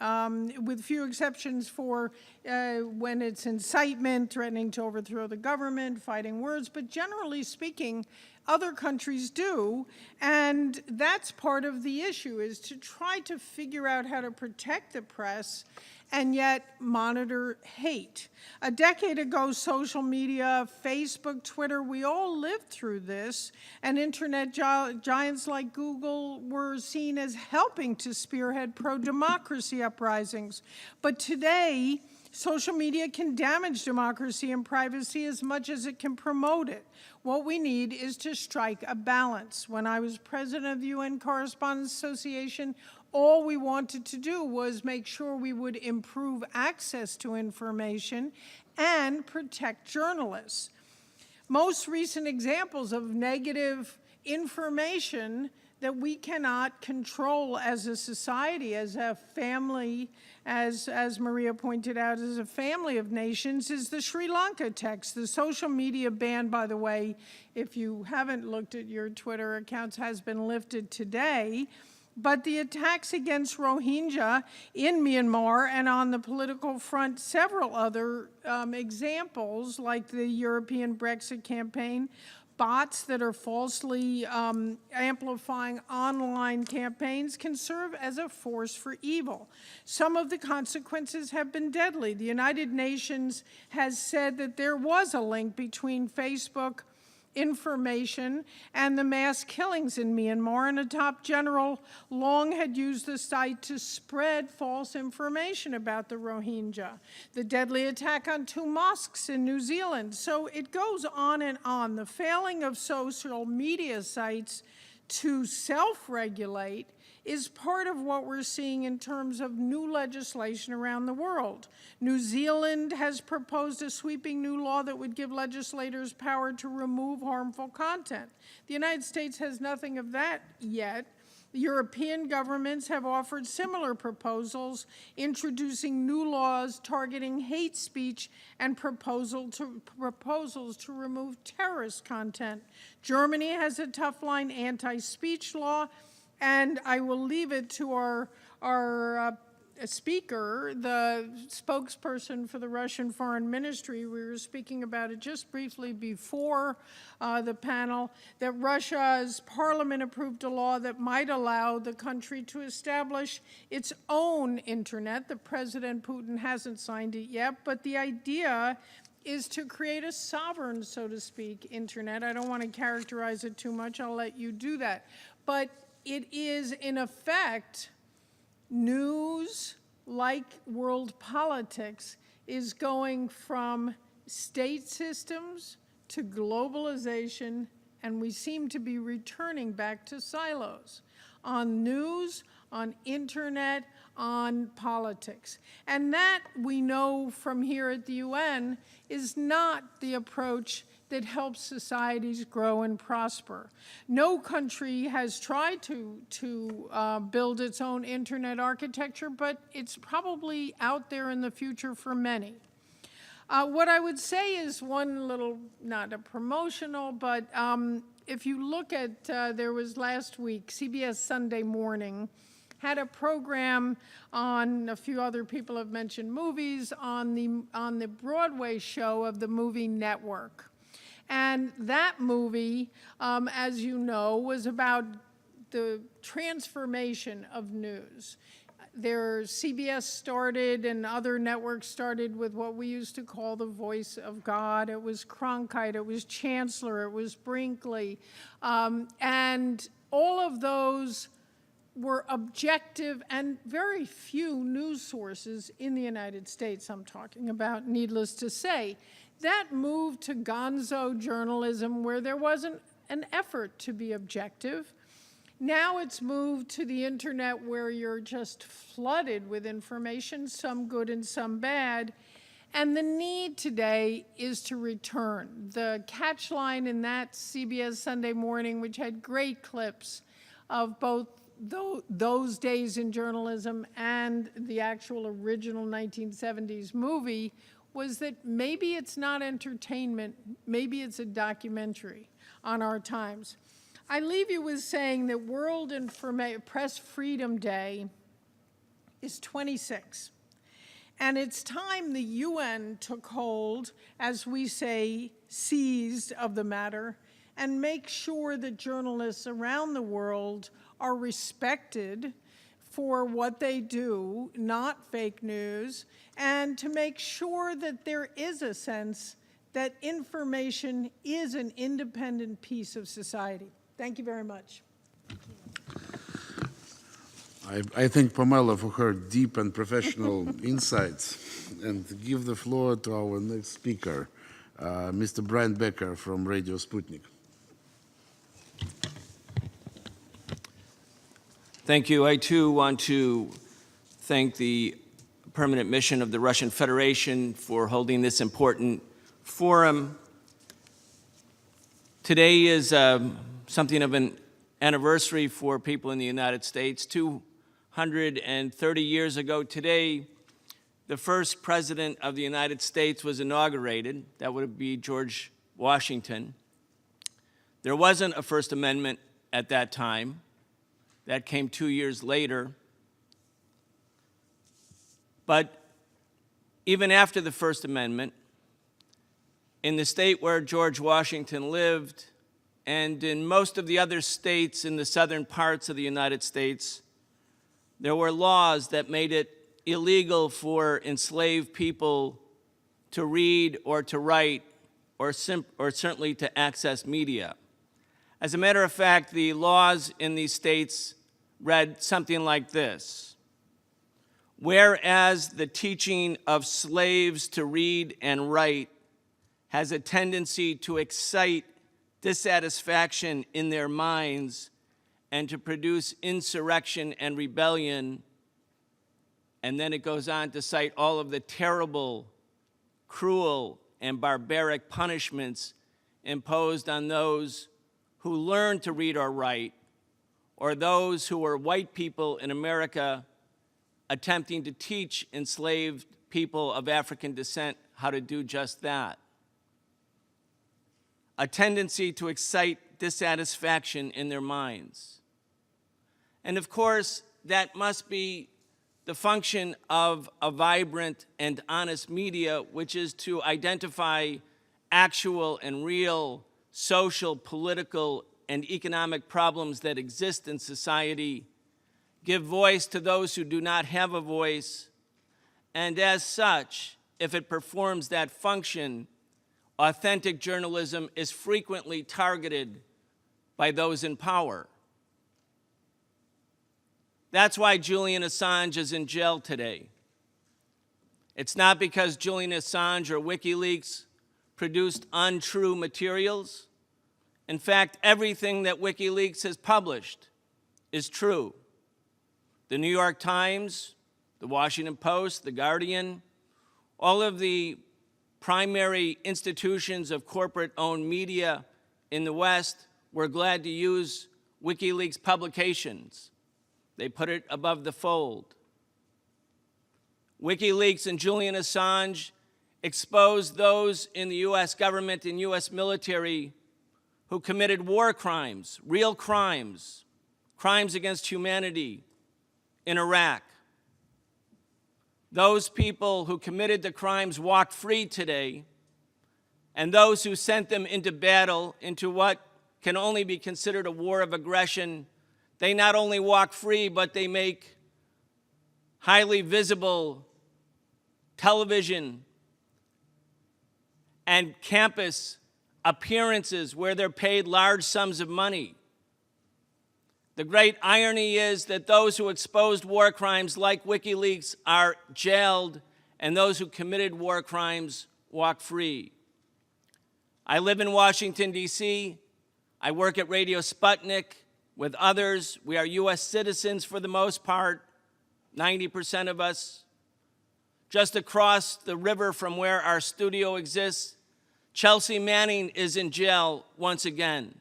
with few exceptions for when it's incitement, threatening to overthrow the government, fighting words, but generally speaking, other countries do, and that's part of the issue, is to try to figure out how to protect the press and yet monitor hate. A decade ago, social media, Facebook, Twitter, we all lived through this, and internet giants like Google were seen as helping to spearhead pro-democracy uprisings. But today, social media can damage democracy and privacy as much as it can promote it. What we need is to strike a balance. When I was president of the UN Correspondents Association, all we wanted to do was make sure we would improve access to information and protect journalists. Most recent examples of negative information that we cannot control as a society, as a family, as Maria pointed out, as a family of nations, is the Sri Lanka text. The social media ban, by the way, if you haven't looked at your Twitter accounts, has been lifted today. But the attacks against Rohingya in Myanmar and on the political front, several other examples, like the European Brexit campaign, bots that are falsely amplifying online campaigns can serve as a force for evil. Some of the consequences have been deadly. The United Nations has said that there was a link between Facebook information and the mass killings in Myanmar, and a top general long had used the site to spread false information about the Rohingya, the deadly attack on 2 mosques in New Zealand. So it goes on and on. The failing of social media sites to self-regulate is part of what we're seeing in terms of new legislation around the world. New Zealand has proposed a sweeping new law that would give legislators power to remove harmful content. The United States has nothing of that yet. European governments have offered similar proposals, introducing new laws targeting hate speech and proposals to remove terrorist content. Germany has a tough-line anti-speech law, and I will leave it to our speaker, the spokesperson for the Russian Foreign Ministry. We were speaking about it just briefly before the panel, that Russia's parliament approved a law that might allow the country to establish its own internet. The President Putin hasn't signed it yet, but the idea is to create a sovereign, so to speak, internet. I don't want to characterize it too much. I'll let you do that. But it is, in effect, news, like world politics, is going from state systems to globalization, and we seem to be returning back to silos on news, on internet, on politics. And that, we know from here at the UN, is not the approach that helps societies grow and prosper. No country has tried to build its own internet architecture, but it's probably out there in the future for many. What I would say is one little, not a promotional, but if you look at, there was last week, CBS Sunday Morning had a program on, a few other people have mentioned movies, on the Broadway show of the movie Network. And that movie, as you know, was about the transformation of news. CBS started and other networks started with what we used to call the voice of God. It was Cronkite, it was Chancellor, it was Brinkley. And all of those were objective and very few news sources in the United States, I'm talking about, needless to say. That moved to gonzo journalism where there wasn't an effort to be objective. Now it's moved to the internet where you're just flooded with information, some good and some bad. And the need today is to return. The catchline in that CBS Sunday Morning, which had great clips of both those days in journalism and the actual original 1970s movie, was that maybe it's not entertainment, maybe it's a documentary on our times. I leave you with saying that World Press Freedom Day is 26. And it's time the UN took hold, as we say, seized of the matter, and make sure that journalists around the world are respected for what they do, not fake news, and to make sure that there is a sense that information is an independent piece of society. Thank you very much. I thank Pamela for her deep and professional insights, and give the floor to our next speaker, Mr. Brian Becker from Radio Sputnik. Thank you. I too want to thank the permanent mission of the Russian Federation for holding this important forum. Today is something of an anniversary for people in the United States. 230 years ago today, the first president of the United States was inaugurated. That would be George Washington. There wasn't a First Amendment at that time. That came 2 years later. But even after the First Amendment, in the state where George Washington lived, and in most of the other states in the southern parts of the United States, there were laws that made it illegal for enslaved people to read or to write or certainly to access media. As a matter of fact, the laws in these states read something like this: whereas the teaching of slaves to read and write has a tendency to excite dissatisfaction in their minds and to produce insurrection and rebellion, and then it goes on to cite all of the terrible, cruel, and barbaric punishments imposed on those who learned to read or write, or those who were white people in America attempting to teach enslaved people of African descent how to do just that. A tendency to excite dissatisfaction in their minds. And of course, that must be the function of a vibrant and honest media, which is to identify actual and real social, political, and economic problems that exist in society, give voice to those who do not have a voice, and as such, if it performs that function, authentic journalism is frequently targeted by those in power. That's why Julian Assange is in jail today. It's not because Julian Assange or WikiLeaks produced untrue materials. In fact, everything that WikiLeaks has published is true. The New York Times, the Washington Post, the Guardian, all of the primary institutions of corporate-owned media in the West were glad to use WikiLeaks publications. They put it above the fold. WikiLeaks and Julian Assange exposed those in the US government and US military who committed war crimes, real crimes, crimes against humanity in Iraq. Those people who committed the crimes walk free today, and those who sent them into battle, into what can only be considered a war of aggression, they not only walk free, but they make highly visible television and campus appearances where they're paid large sums of money. The great irony is that those who exposed war crimes like WikiLeaks are jailed, and those who committed war crimes walk free. I live in Washington, D.C. I work at Radio Sputnik with others. We are US citizens for the most part, 90% of us. Just across the river from where our studio exists, Chelsea Manning is in jail once again.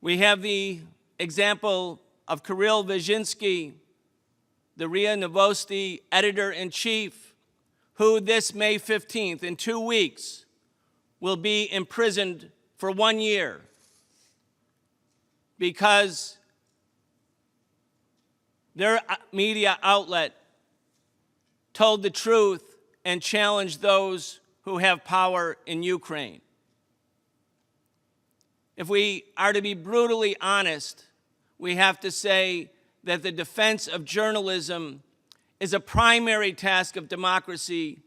We have the example of Kirill Vyshinsky, the RIA Novosti editor-in-chief, who this May 15th, in 2 weeks, will be imprisoned for 1 year because their media outlet told the truth and challenged those who have power in Ukraine. If we are to be brutally honest, we have to say that the defense of journalism is a primary task of democracy,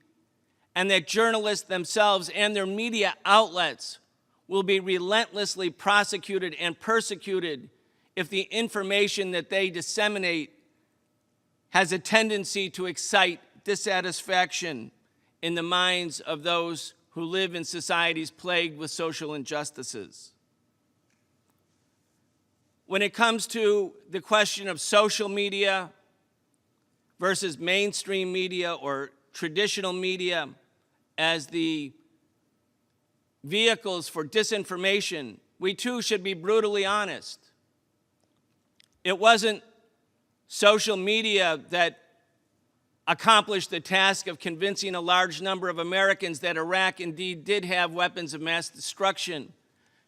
and that journalists themselves and their media outlets will be relentlessly prosecuted and persecuted if the information that they disseminate has a tendency to excite dissatisfaction in the minds of those who live in societies plagued with social injustices. When it comes to the question of social media versus mainstream media or traditional media as the vehicles for disinformation, we too should be brutally honest. It wasn't social media that accomplished the task of convincing a large number of Americans that Iraq indeed did have weapons of mass destruction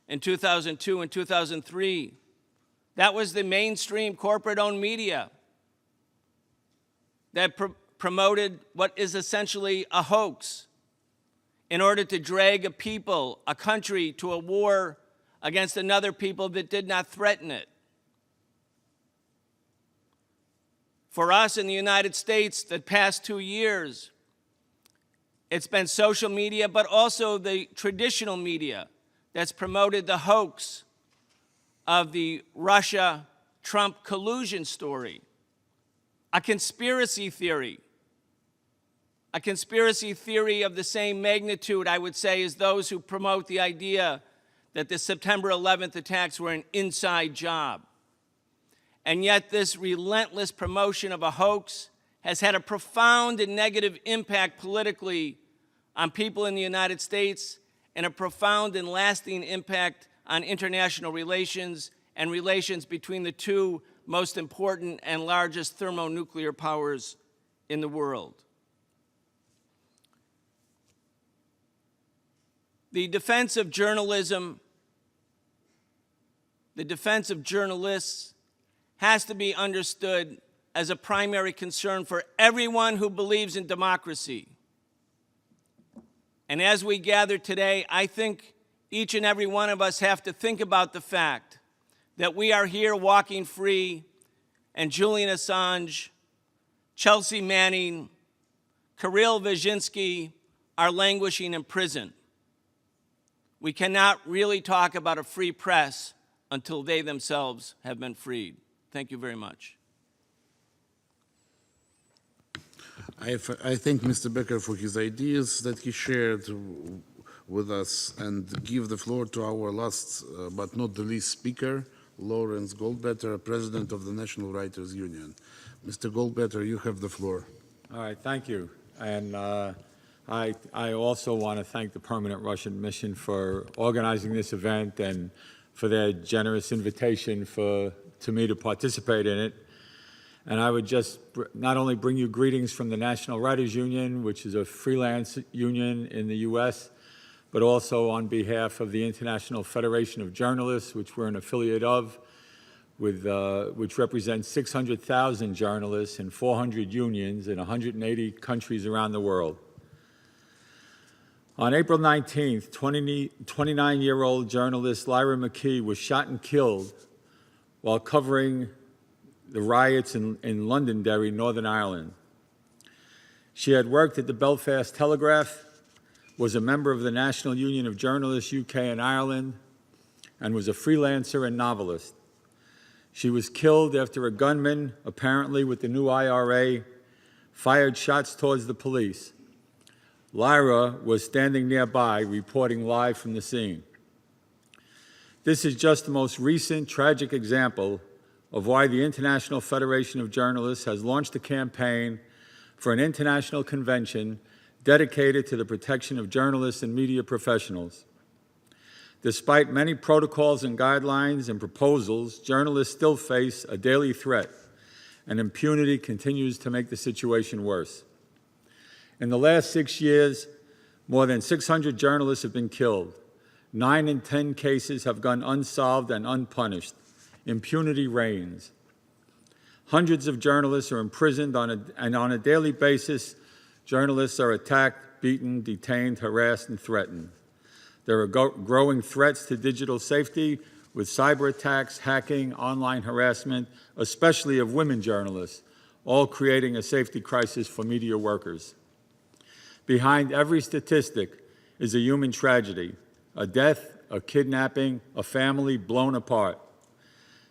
in 2002 and 2003. That was the mainstream corporate-owned media that promoted what is essentially a hoax in order to drag a people, a country, to a war against another people that did not threaten it. For us in the United States, the past 2 years, it's been social media, but also the traditional media that's promoted the hoax of the Russia-Trump collusion story, a conspiracy theory of the same magnitude, I would say, as those who promote the idea that the September 11th attacks were an inside job. And yet this relentless promotion of a hoax has had a profound and negative impact politically on people in the United States and a profound and lasting impact on international relations and relations between the two most important and largest thermonuclear powers in the world. The defense of journalism, the defense of journalists has to be understood as a primary concern for everyone who believes in democracy. And as we gather today, I think each and every one of us have to think about the fact that we are here walking free and Julian Assange, Chelsea Manning, Kirill Vyshinsky are languishing in prison. We cannot really talk about a free press until they themselves have been freed. Thank you very much. I thank Mr. Becker for his ideas that he shared with us and give the floor to our last but not the least speaker, Lawrence Goldbetter, President of the National Writers Union. Mr. Goldbetter, you have the floor. All right, thank you. And I also want to thank the Permanent Russian Mission for organizing this event and for their generous invitation to me to participate in it. And I would just not only bring you greetings from the National Writers Union, which is a freelance union in the U.S., but also on behalf of the International Federation of Journalists, which we're an affiliate of, which represents 600,000 journalists and 400 unions in 180 countries around the world. On April 19th, 29-year-old journalist Lyra McKee was shot and killed while covering the riots in Londonderry, Northern Ireland. She had worked at the Belfast Telegraph, was a member of the National Union of Journalists, UK and Ireland, and was a freelancer and novelist. She was killed after a gunman, apparently with the new IRA, fired shots towards the police. Lyra was standing nearby, reporting live from the scene. This is just the most recent tragic example of why the International Federation of Journalists has launched a campaign for an international convention dedicated to the protection of journalists and media professionals. Despite many protocols and guidelines and proposals, journalists still face a daily threat, and impunity continues to make the situation worse. In the last 6 years, more than 600 journalists have been killed. 9 in 10 cases have gone unsolved and unpunished. Impunity reigns. Hundreds of journalists are imprisoned, and on a daily basis, journalists are attacked, beaten, detained, harassed, and threatened. There are growing threats to digital safety with cyber attacks, hacking, online harassment, especially of women journalists, all creating a safety crisis for media workers. Behind every statistic is a human tragedy, a death, a kidnapping, a family blown apart.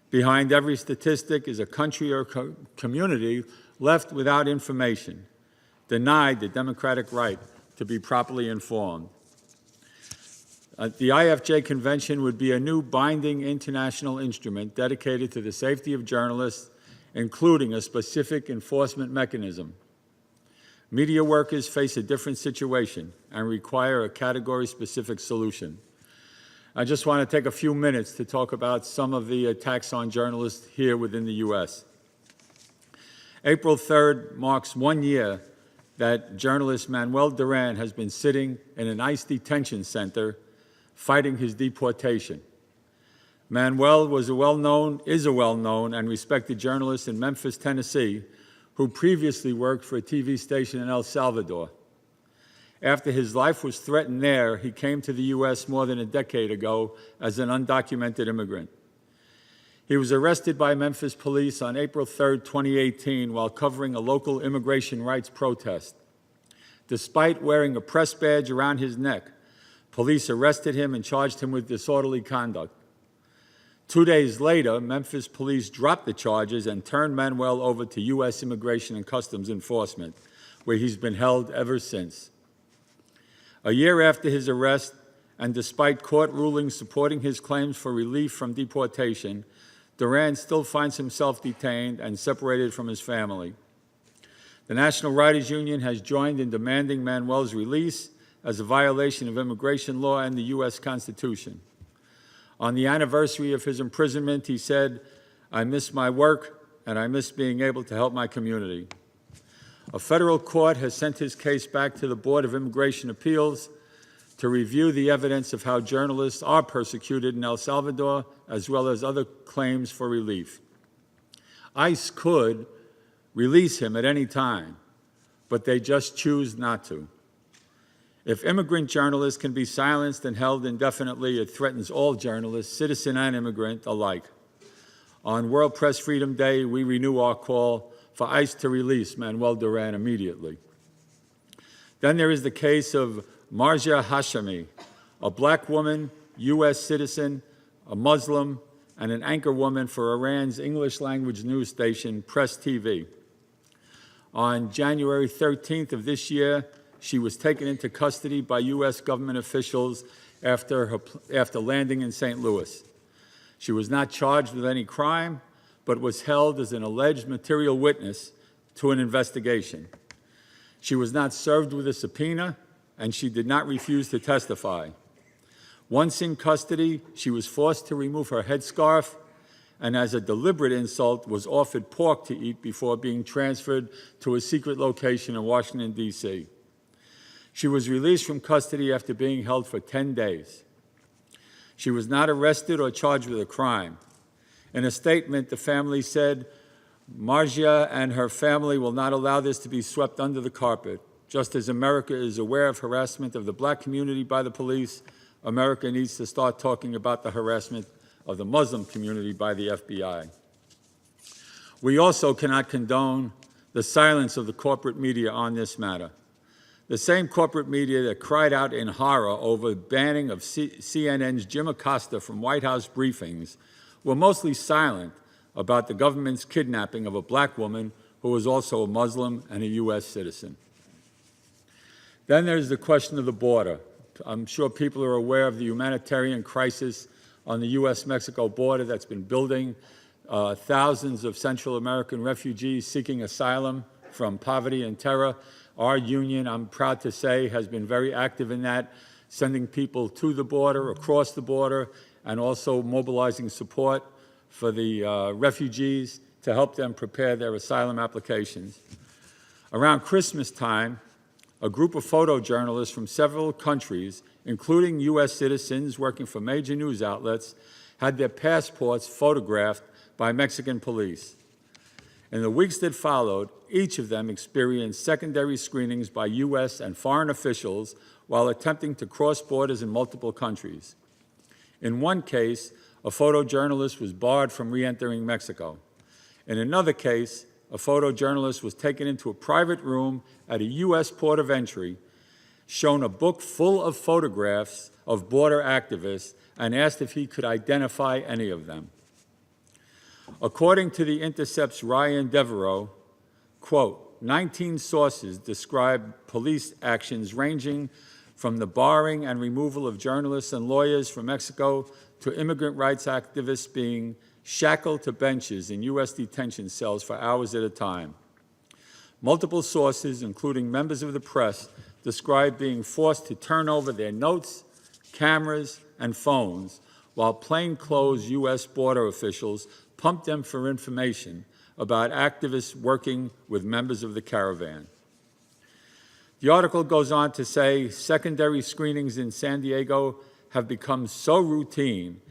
Behind every statistic is a country or community left without information, denied the democratic right to be properly informed. The IFJ Convention would be a new binding international instrument dedicated to the safety of journalists, including a specific enforcement mechanism. Media workers face a different situation and require a category-specific solution. I just want to take a few minutes to talk about some of the attacks on journalists here within the U.S. April 3rd marks 1 year that journalist Manuel Duran has been sitting in an ICE detention center fighting his deportation. Manuel is a well-known and respected journalist in Memphis, Tennessee, who previously worked for a TV station in El Salvador. After his life was threatened there, he came to the U.S. more than a decade ago as an undocumented immigrant. He was arrested by Memphis police on April 3, 2018, while covering a local immigration rights protest. Despite wearing a press badge around his neck, police arrested him and charged him with disorderly conduct. 2 days later, Memphis police dropped the charges and turned Manuel over to U.S. Immigration and Customs Enforcement, where he's been held ever since. A year after his arrest, and despite court rulings supporting his claims for relief from deportation, Duran still finds himself detained and separated from his family. The National Writers Union has joined in demanding Manuel's release as a violation of immigration law and the U.S. Constitution. On the anniversary of his imprisonment, he said, "I miss my work and I miss being able to help my community." A federal court has sent his case back to the Board of Immigration Appeals to review the evidence of how journalists are persecuted in El Salvador, as well as other claims for relief. ICE could release him at any time, but they just choose not to. If immigrant journalists can be silenced and held indefinitely, it threatens all journalists, citizen and immigrant alike. On World Press Freedom Day, we renew our call for ICE to release Manuel Duran immediately. Then there is the case of Marja Hashemi, a black woman, U.S. citizen, a Muslim, and an anchor woman for Iran's English-language news station, Press TV. On January 13th of this year, she was taken into custody by U.S. government officials after landing in St. Louis. She was not charged with any crime, but was held as an alleged material witness to an investigation. She was not served with a subpoena, and she did not refuse to testify. Once in custody, she was forced to remove her headscarf, and as a deliberate insult, was offered pork to eat before being transferred to a secret location in Washington, D.C. She was released from custody after being held for 10 days. She was not arrested or charged with a crime. In a statement, the family said, "Marja and her family will not allow this to be swept under the carpet. Just as America is aware of harassment of the black community by the police, America needs to start talking about the harassment of the Muslim community by the FBI." We also cannot condone the silence of the corporate media on this matter. The same corporate media that cried out in horror over the banning of CNN's Jim Acosta from White House briefings were mostly silent about the government's kidnapping of a black woman who was also a Muslim and a U.S. citizen. Then there's the question of the border. I'm sure people are aware of the humanitarian crisis on the U.S.-Mexico border that's been building. Thousands of Central American refugees seeking asylum from poverty and terror. Our union, I'm proud to say, has been very active in that, sending people to the border, across the border, and also mobilizing support for the refugees to help them prepare their asylum applications. Around Christmas time, a group of photojournalists from several countries, including U.S. citizens working for major news outlets, had their passports photographed by Mexican police. In the weeks that followed, each of them experienced secondary screenings by U.S. and foreign officials while attempting to cross borders in multiple countries. In one case, a photojournalist was barred from re-entering Mexico. In another case, a photojournalist was taken into a private room at a U.S. port of entry, shown a book full of photographs of border activists, and asked if he could identify any of them. According to The Intercept's Ryan Devereaux, quote, 19 sources describe police actions ranging from the barring and removal of journalists and lawyers from Mexico to immigrant rights activists being shackled to benches in U.S. detention cells for hours at a time. Multiple sources, including members of the press, describe being forced to turn over their notes, cameras, and phones while plainclothes U.S. border officials pump them for information about activists working with members of the caravan. The article goes on to say secondary screenings in San Diego have become so routine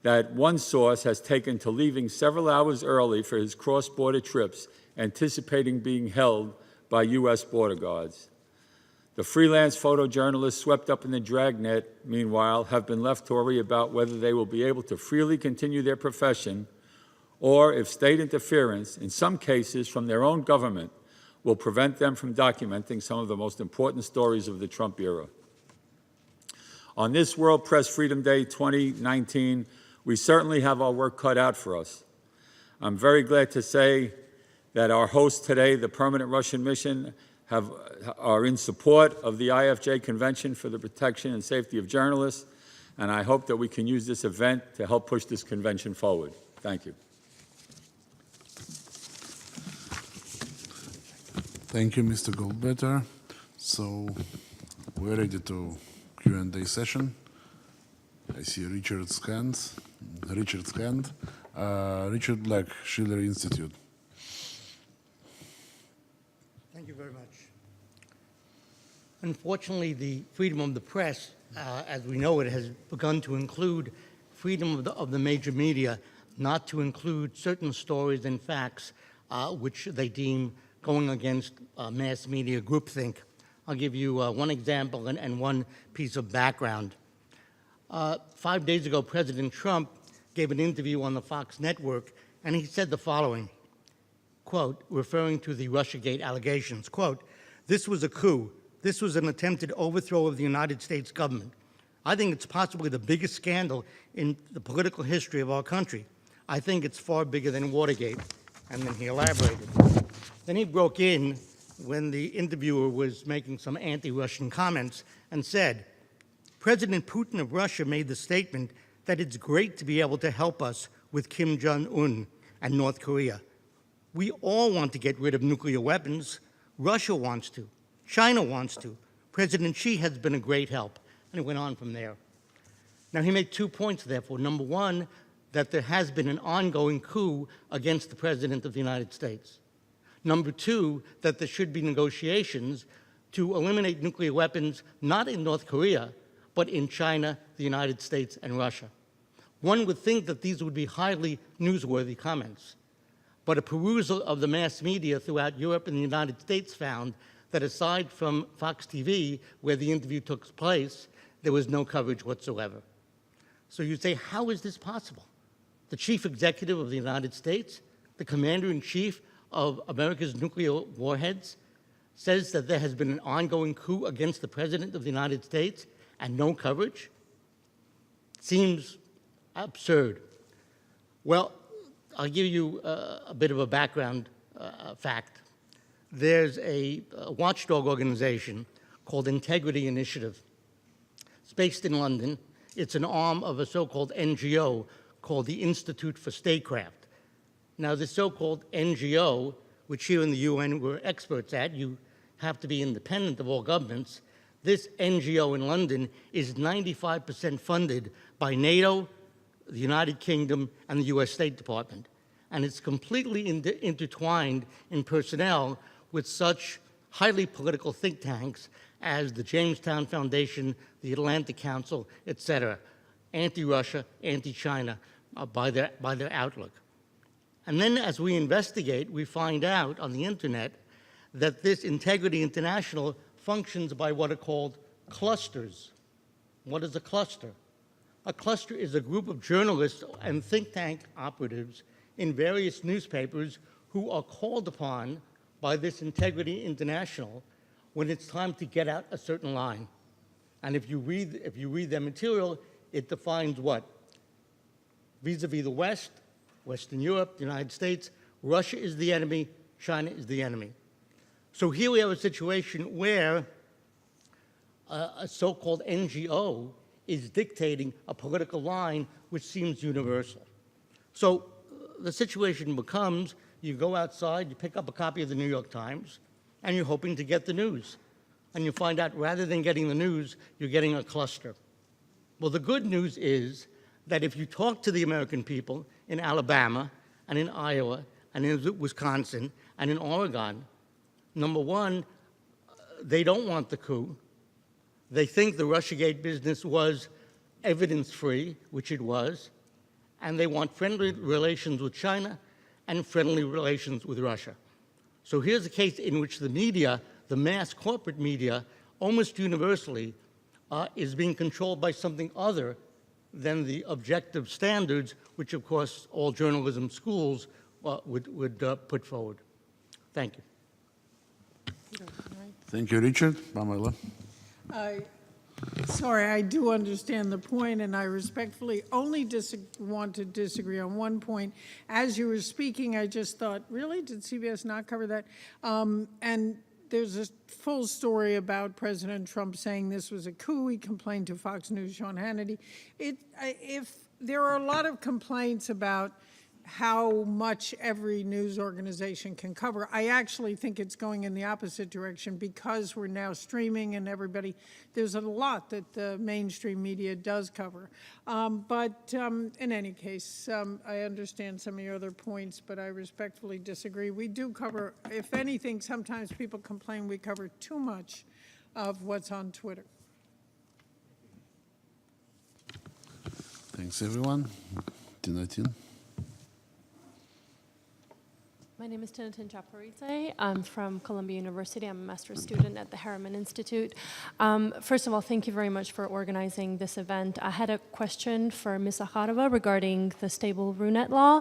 that one source has taken to leaving several hours early for his cross-border trips, anticipating being held by U.S. border guards. The freelance photojournalists swept up in the dragnet, meanwhile, have been left to worry about whether they will be able to freely continue their profession or if state interference, in some cases from their own government, will prevent them from documenting some of the most important stories of the Trump era. On this World Press Freedom Day 2019, we certainly have our work cut out for us. I'm very glad to say that our hosts today, the Permanent Russian Mission, are in support of the IFJ Convention for the Protection and Safety of Journalists, and I hope that we can use this event to help push this convention forward. Thank you. Thank you, Mr. Goldbetter. So we're ready to Q&A session. I see Richard's hand. Richard Black, Schiller Institute. Thank you very much. Unfortunately, the freedom of the press, as we know it, has begun to include freedom of the major media, not to include certain stories and facts which they deem going against mass media groupthink. I'll give you one example and one piece of background. 5 days ago, President Trump gave an interview on the Fox network, and he said the following, quote, referring to the Russiagate allegations, quote, "This was a coup. This was an attempted overthrow of the United States government. I think it's possibly the biggest scandal in the political history of our country. I think it's far bigger than Watergate." And then he elaborated. Then he broke in when the interviewer was making some anti-Russian comments and said, "President Putin of Russia made the statement that it's great to be able to help us with Kim Jong-un and North Korea. We all want to get rid of nuclear weapons. Russia wants to. China wants to. President Xi has been a great help." And it went on from there. Now, he made 2 points, therefore. Number one, that there has been an ongoing coup against the President of the United States. Number two, that there should be negotiations to eliminate nuclear weapons, not in North Korea, but in China, the United States, and Russia. One would think that these would be highly newsworthy comments, but a perusal of the mass media throughout Europe and the United States found that aside from Fox TV, where the interview took place, there was no coverage whatsoever. So you say, how is this possible? The chief executive of the United States, the commander-in-chief of America's nuclear warheads, says that there has been an ongoing coup against the President of the United States and no coverage? Seems absurd. Well, I'll give you a bit of a background fact. There's a watchdog organization called Integrity Initiative. It's based in London. It's an arm of a so-called NGO called the Institute for Statecraft. Now, this so-called NGO, which here in the UN we're experts at, you have to be independent of all governments, this NGO in London is 95% funded by NATO, the United Kingdom, and the US State Department. And it's completely intertwined in personnel with such highly political think tanks as the Jamestown Foundation, the Atlantic Council, etc., anti-Russia, anti-China by their outlook. And then as we investigate, we find out on the internet that this Integrity International functions by what are called clusters. What is a cluster? A cluster is a group of journalists and think tank operatives in various newspapers who are called upon by this Integrity International when it's time to get out a certain line. And if you read their material, it defines what? Vis-a-vis the West, Western Europe, the United States, Russia is the enemy, China is the enemy. So here we have a situation where a so-called NGO is dictating a political line which seems universal. So the situation becomes, you go outside, you pick up a copy of the New York Times, and you're hoping to get the news. And you find out rather than getting the news, you're getting a cluster. Well, the good news is that if you talk to the American people in Alabama and in Iowa and in Wisconsin and in Oregon, number one, they don't want the coup. They think the Russiagate business was evidence-free, which it was, and they want friendly relations with China and friendly relations with Russia. So here's a case in which the media, the mass corporate media, almost universally is being controlled by something other than the objective standards, which of course all journalism schools would put forward. Thank you. Thank you, Richard. Pamela. Sorry, I do understand the point, and I respectfully only want to disagree on one point. As you were speaking, I just thought, really, did CBS not cover that? And there's a full story about President Trump saying this was a coup. He complained to Fox News' Sean Hannity. If there are a lot of complaints about how much every news organization can cover, I actually think it's going in the opposite direction because we're now streaming and there's a lot that the mainstream media does cover. But in any case, I understand some of your other points, but I respectfully disagree. We do cover, if anything, sometimes people complain we cover too much of what's on Twitter. Thanks, everyone. Tinatin. My name is Tinatin Chaparitse. I'm from Columbia University. I'm a master's student at the Harriman Institute. First of all, thank you very much for organizing this event. I had a question for Ms. Zakharova regarding the stable RUNET law.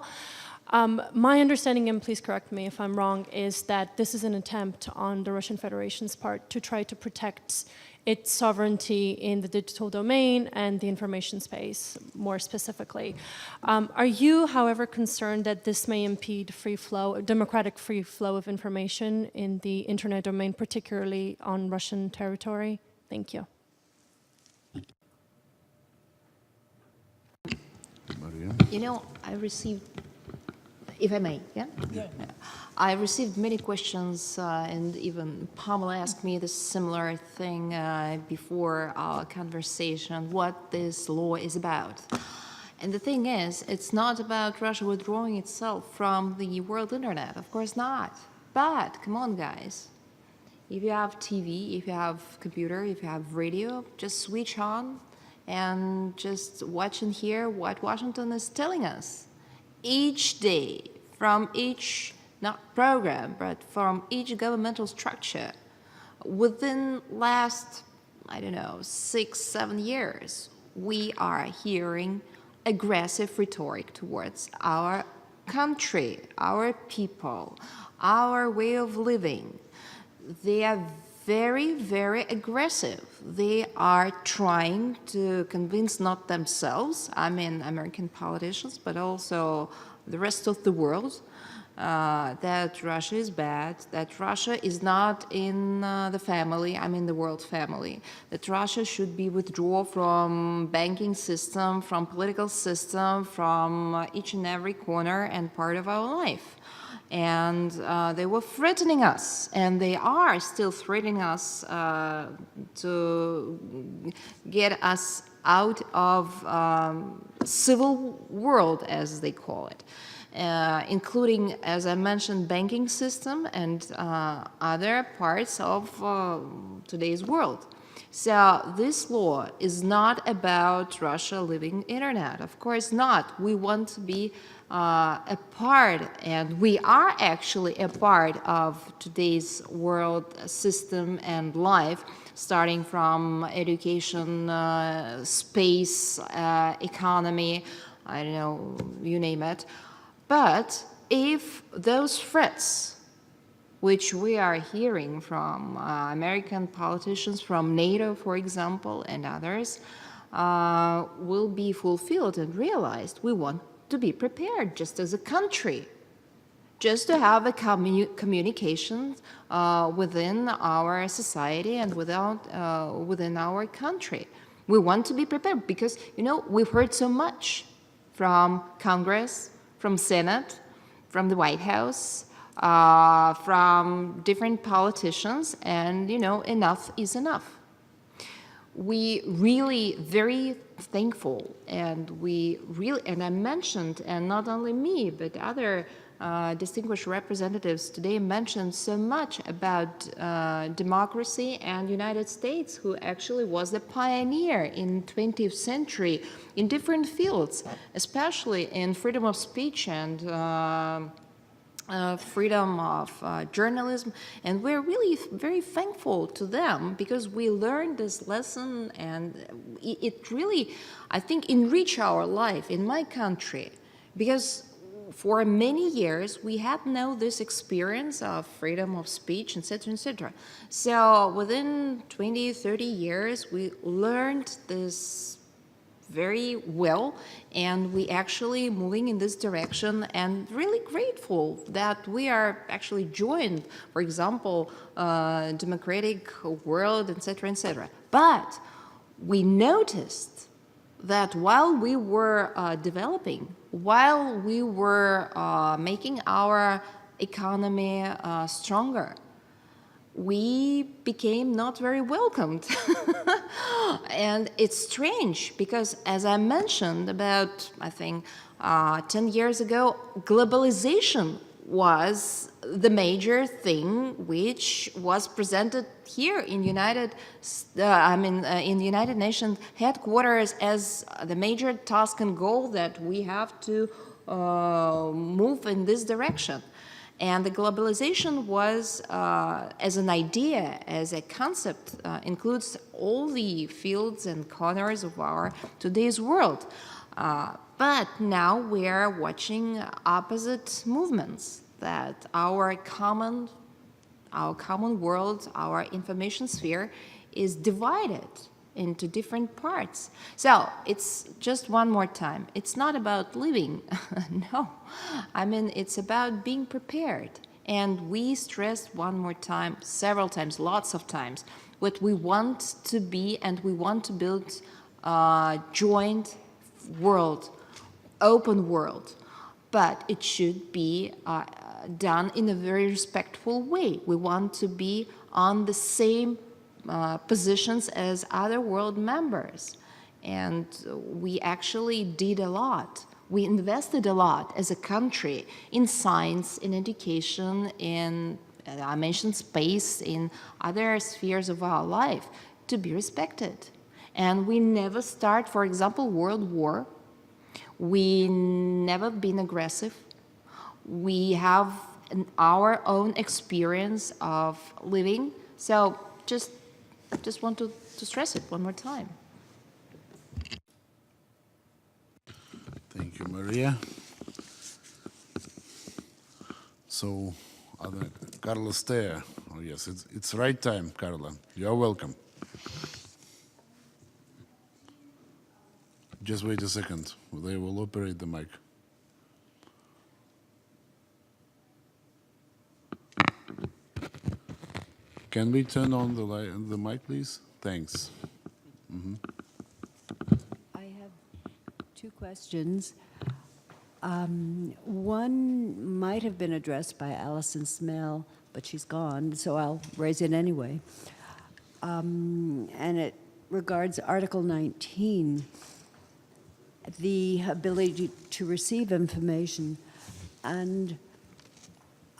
My understanding, and please correct me if I'm wrong, is that this is an attempt on the Russian Federation's part to try to protect its sovereignty in the digital domain and the information space, more specifically. Are you, however, concerned that this may impede free flow, democratic free flow of information in the internet domain, particularly on Russian territory? Thank you. Maria. You know, I received, if I may, yeah? Yeah. I received many questions, and even Pamela asked me this similar thing before our conversation, what this law is about. And the thing is, it's not about Russia withdrawing itself from the world internet, of course not. But, come on guys, if you have TV, if you have computer, if you have radio, just switch on and just watch and hear what Washington is telling us. Each day, from each, not program, but from each governmental structure, within last, I don't know, 6-7 years, we are hearing aggressive rhetoric towards our country, our people, our way of living. They are very, very aggressive. They are trying to convince not themselves, I mean American politicians, but also the rest of the world, that Russia is bad, that Russia is not in the family, I mean the world family, that Russia should be withdrawn from banking system, from political system, from each and every corner and part of our life. And they were threatening us, and they are still threatening us to get us out of civil world, as they call it, including, as I mentioned, banking system and other parts of today's world. So this law is not about Russia leaving internet. Of course not. We want to be a part, and we are actually a part of today's world system and life, starting from education, space, economy, I don't know, you name it. But if those threats, which we are hearing from American politicians, from NATO, for example, and others, will be fulfilled and realized, we want to be prepared just as a country, just to have a communication within our society and within our country. We want to be prepared because, you know, we've heard so much from Congress, from Senate, from the White House, from different politicians, and, you know, enough is enough. We really very thankful, and I mentioned, and not only me, but other distinguished representatives today mentioned so much about democracy and United States, who actually was the pioneer in 20th century in different fields, especially in freedom of speech and freedom of journalism, and we're really very thankful to them because we learned this lesson, and it really, I think, enriched our life in my country, because for many years we had this experience of freedom of speech, etc., etc. So within 20, 30 years, we learned this very well, and we actually moving in this direction, and really grateful that we are actually joined, for example, democratic world, etc., etc. But we noticed that while we were developing, while we were making our economy stronger, we became not very welcomed. And it's strange because, as I mentioned about, I think, 10 years ago, globalization was the major thing which was presented here in United Nations headquarters as the major task and goal that we have to move in this direction. And the globalization was, as an idea, as a concept, includes all the fields and corners of our today's world. But now we are watching opposite movements, that our common world, our information sphere is divided into different parts. So it's just one more time. It's not about living, no. I mean, it's about being prepared. And we stressed one more time, several times, lots of times, what we want to be, and we want to build a joint world, open world. But it should be done in a very respectful way. We want to be on the same positions as other world members. And we actually did a lot. We invested a lot as a country in science, in education, in, I mentioned space, in other spheres of our life to be respected. And we never start, for example, World War. We never been aggressive. We have our own experience of living. So just want to stress it one more time. Thank you, Maria. So, Carla Steyer. Oh yes, it's right time, Carla. You are welcome. Just wait a second. They will operate the mic. Can we turn on the mic, please? Thanks. I have two questions. One might have been addressed by Alison Smale, but she's gone, so I'll raise it anyway. And it regards Article 19, the ability to receive information. And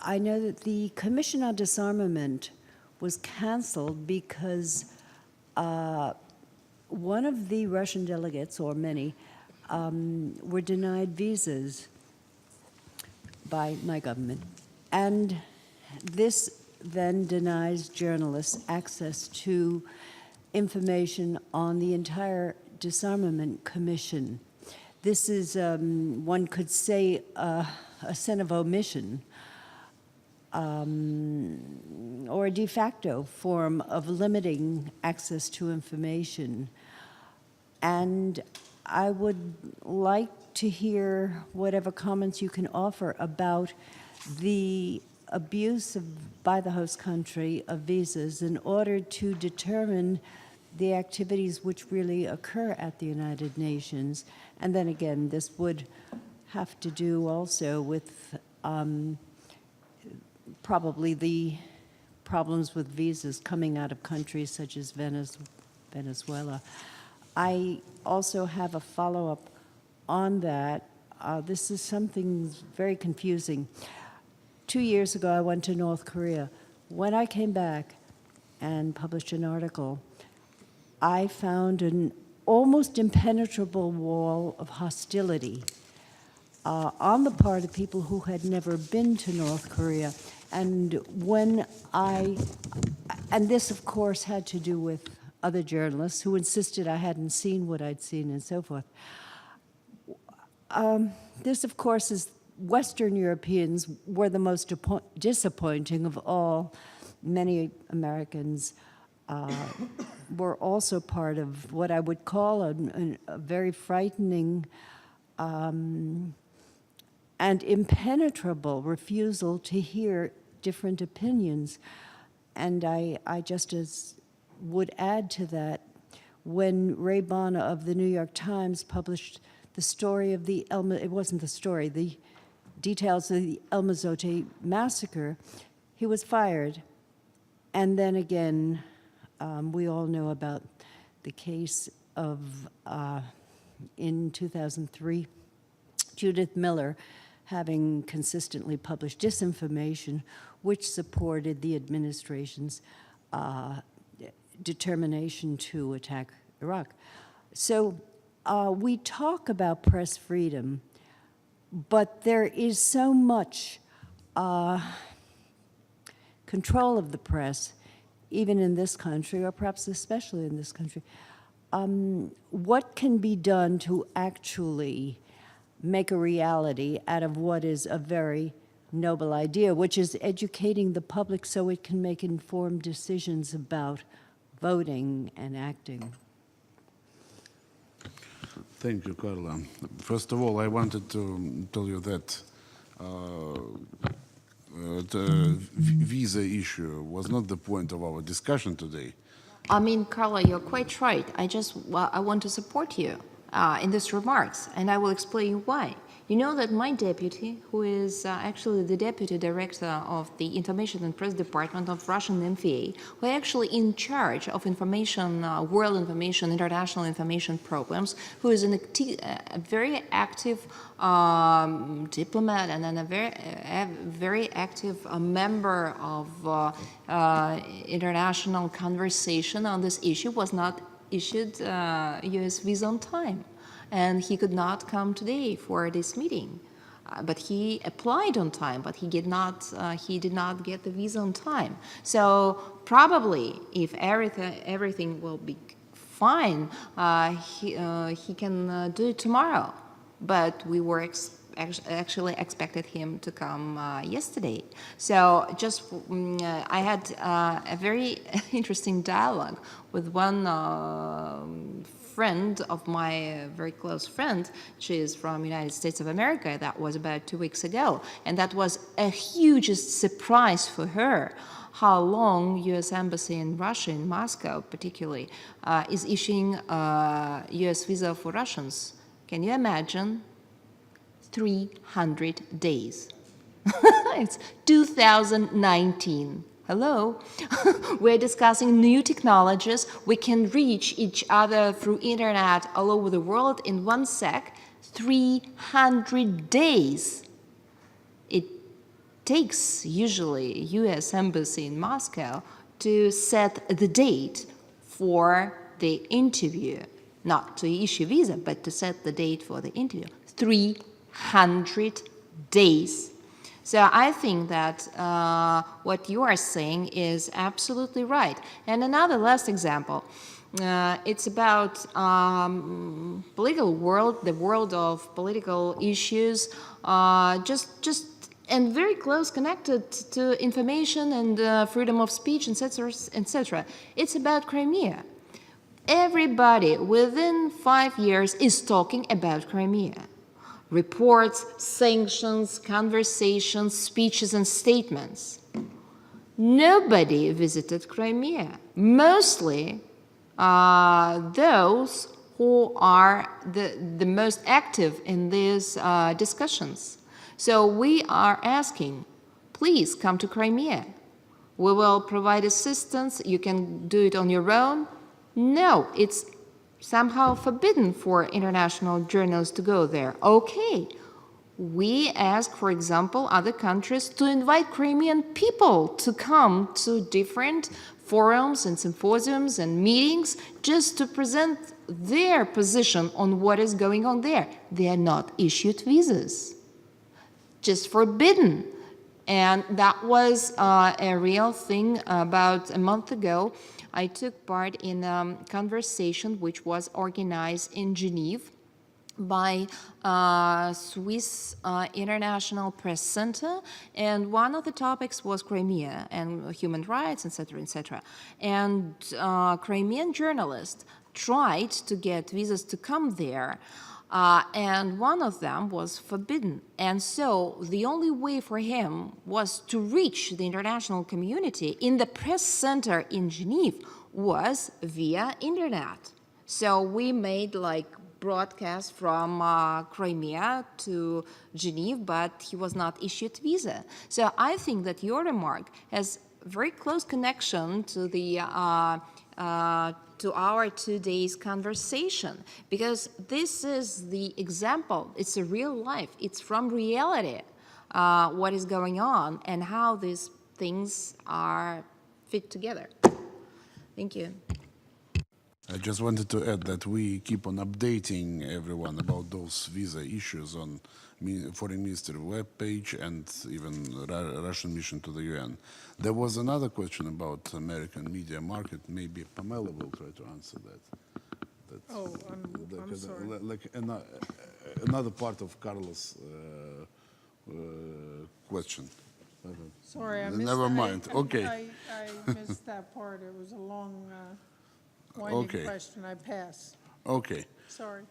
I know that the Commission on Disarmament was canceled because one of the Russian delegates, or many, were denied visas by my government. And this then denies journalists access to information on the entire Disarmament Commission. This is, one could say, a sin of omission, or a de facto form of limiting access to information. And I would like to hear whatever comments you can offer about the abuse by the host country of visas in order to determine the activities which really occur at the United Nations. And then again, this would have to do also with probably the problems with visas coming out of countries such as Venezuela. I also have a follow-up on that. This is something very confusing. 2 years ago, I went to North Korea. When I came back and published an article, I found an almost impenetrable wall of hostility on the part of people who had never been to North Korea. And and this, of course, had to do with other journalists who insisted I hadn't seen what I'd seen and so forth. This, of course, is Western Europeans were the most disappointing of all. Many Americans were also part of what I would call a very frightening and impenetrable refusal to hear different opinions. And I just would add to that, when Ray Bana of the New York Times published the story of the it wasn't the story, the details of the El Mozote massacre, he was fired. And then again, we all know about the case of, in 2003, Judith Miller having consistently published disinformation which supported the administration's determination to attack Iraq. So we talk about press freedom, but there is so much control of the press, even in this country, or perhaps especially in this country. What can be done to actually make a reality out of what is a very noble idea, which is educating the public so it can make informed decisions about voting and acting? Thank you, Carla. First of all, I wanted to tell you that the visa issue was not the point of our discussion today. I mean, Carla, you're quite right. I want to support you in these remarks, and I will explain why. You know that my deputy, who is actually the deputy director of the Information and Press Department of Russian MFA, who are actually in charge of information, world information, international information programs, who is a very active diplomat and then a very active member of international conversation on this issue, was not issued U.S. visa on time. And he could not come today for this meeting. But he applied on time, but he did not get the visa on time. So probably, if everything will be fine, he can do it tomorrow. But we were actually expected him to come yesterday. So just I had a very interesting dialogue with one friend of my very close friend. She is from United States of America. That was about 2 weeks ago, and that was a huge surprise for her. how long U.S. Embassy in Russia, in Moscow particularly, is issuing U.S. visa for Russians. Can you imagine? 300 days. It's 2019. Hello? We're discussing new technologies. We can reach each other through internet all over the world in 1 sec. 300 days. It takes usually U.S. Embassy in Moscow to set the date for the interview. Not to issue visa, but to set the date for the interview. 300 days. So I think that what you are saying is absolutely right. And another last example, it's about political world, the world of political issues, and very close connected to information and freedom of speech, etc., etc. It's about Crimea. Everybody within 5 years is talking about Crimea. Reports, sanctions, conversations, speeches, and statements. Nobody visited Crimea. Mostly those who are the most active in these discussions. So we are asking, please come to Crimea. We will provide assistance. You can do it on your own. No, it's somehow forbidden for international journalists to go there. Okay, we ask, for example, other countries to invite Crimean people to come to different forums and symposiums and meetings just to present their position on what is going on there. They are not issued visas, just forbidden. And that was a real thing. About a month ago, I took part in a conversation which was organized in Geneva by Swiss International Press Center, and one of the topics was Crimea and human rights, etc., etc. And Crimean journalists tried to get visas to come there, and one of them was forbidden. And so the only way for him was to reach the international community in the press center in Geneva was via internet. So we made like broadcast from Crimea to Geneva, but he was not issued visa. So I think that your remark has very close connection to the to our 2 days conversation, because this is the example. It's a real life. It's from reality what is going on and how these things are fit together. Thank you. I just wanted to add that we keep on updating everyone about those visa issues on Foreign Ministry webpage and even Russian mission to the UN. There was another question about American media market. Maybe Pamela will try to answer that. I'm sorry. Like another part of Carlos' question. Sorry, I missed Never that. mind. Okay. I missed that part. It was a long, winding Okay. question. I pass. Okay. Sorry.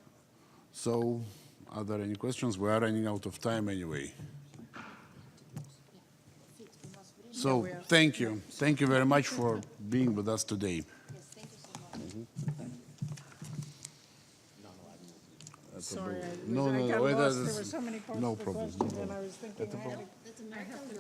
So, are there any questions? We are running out of time anyway. So, we are. thank you. Thank you very much for being with us today. Sorry, I No, no, got no, lost. that's- There were so many parts no of the problem, question, no and I was thinking I had to...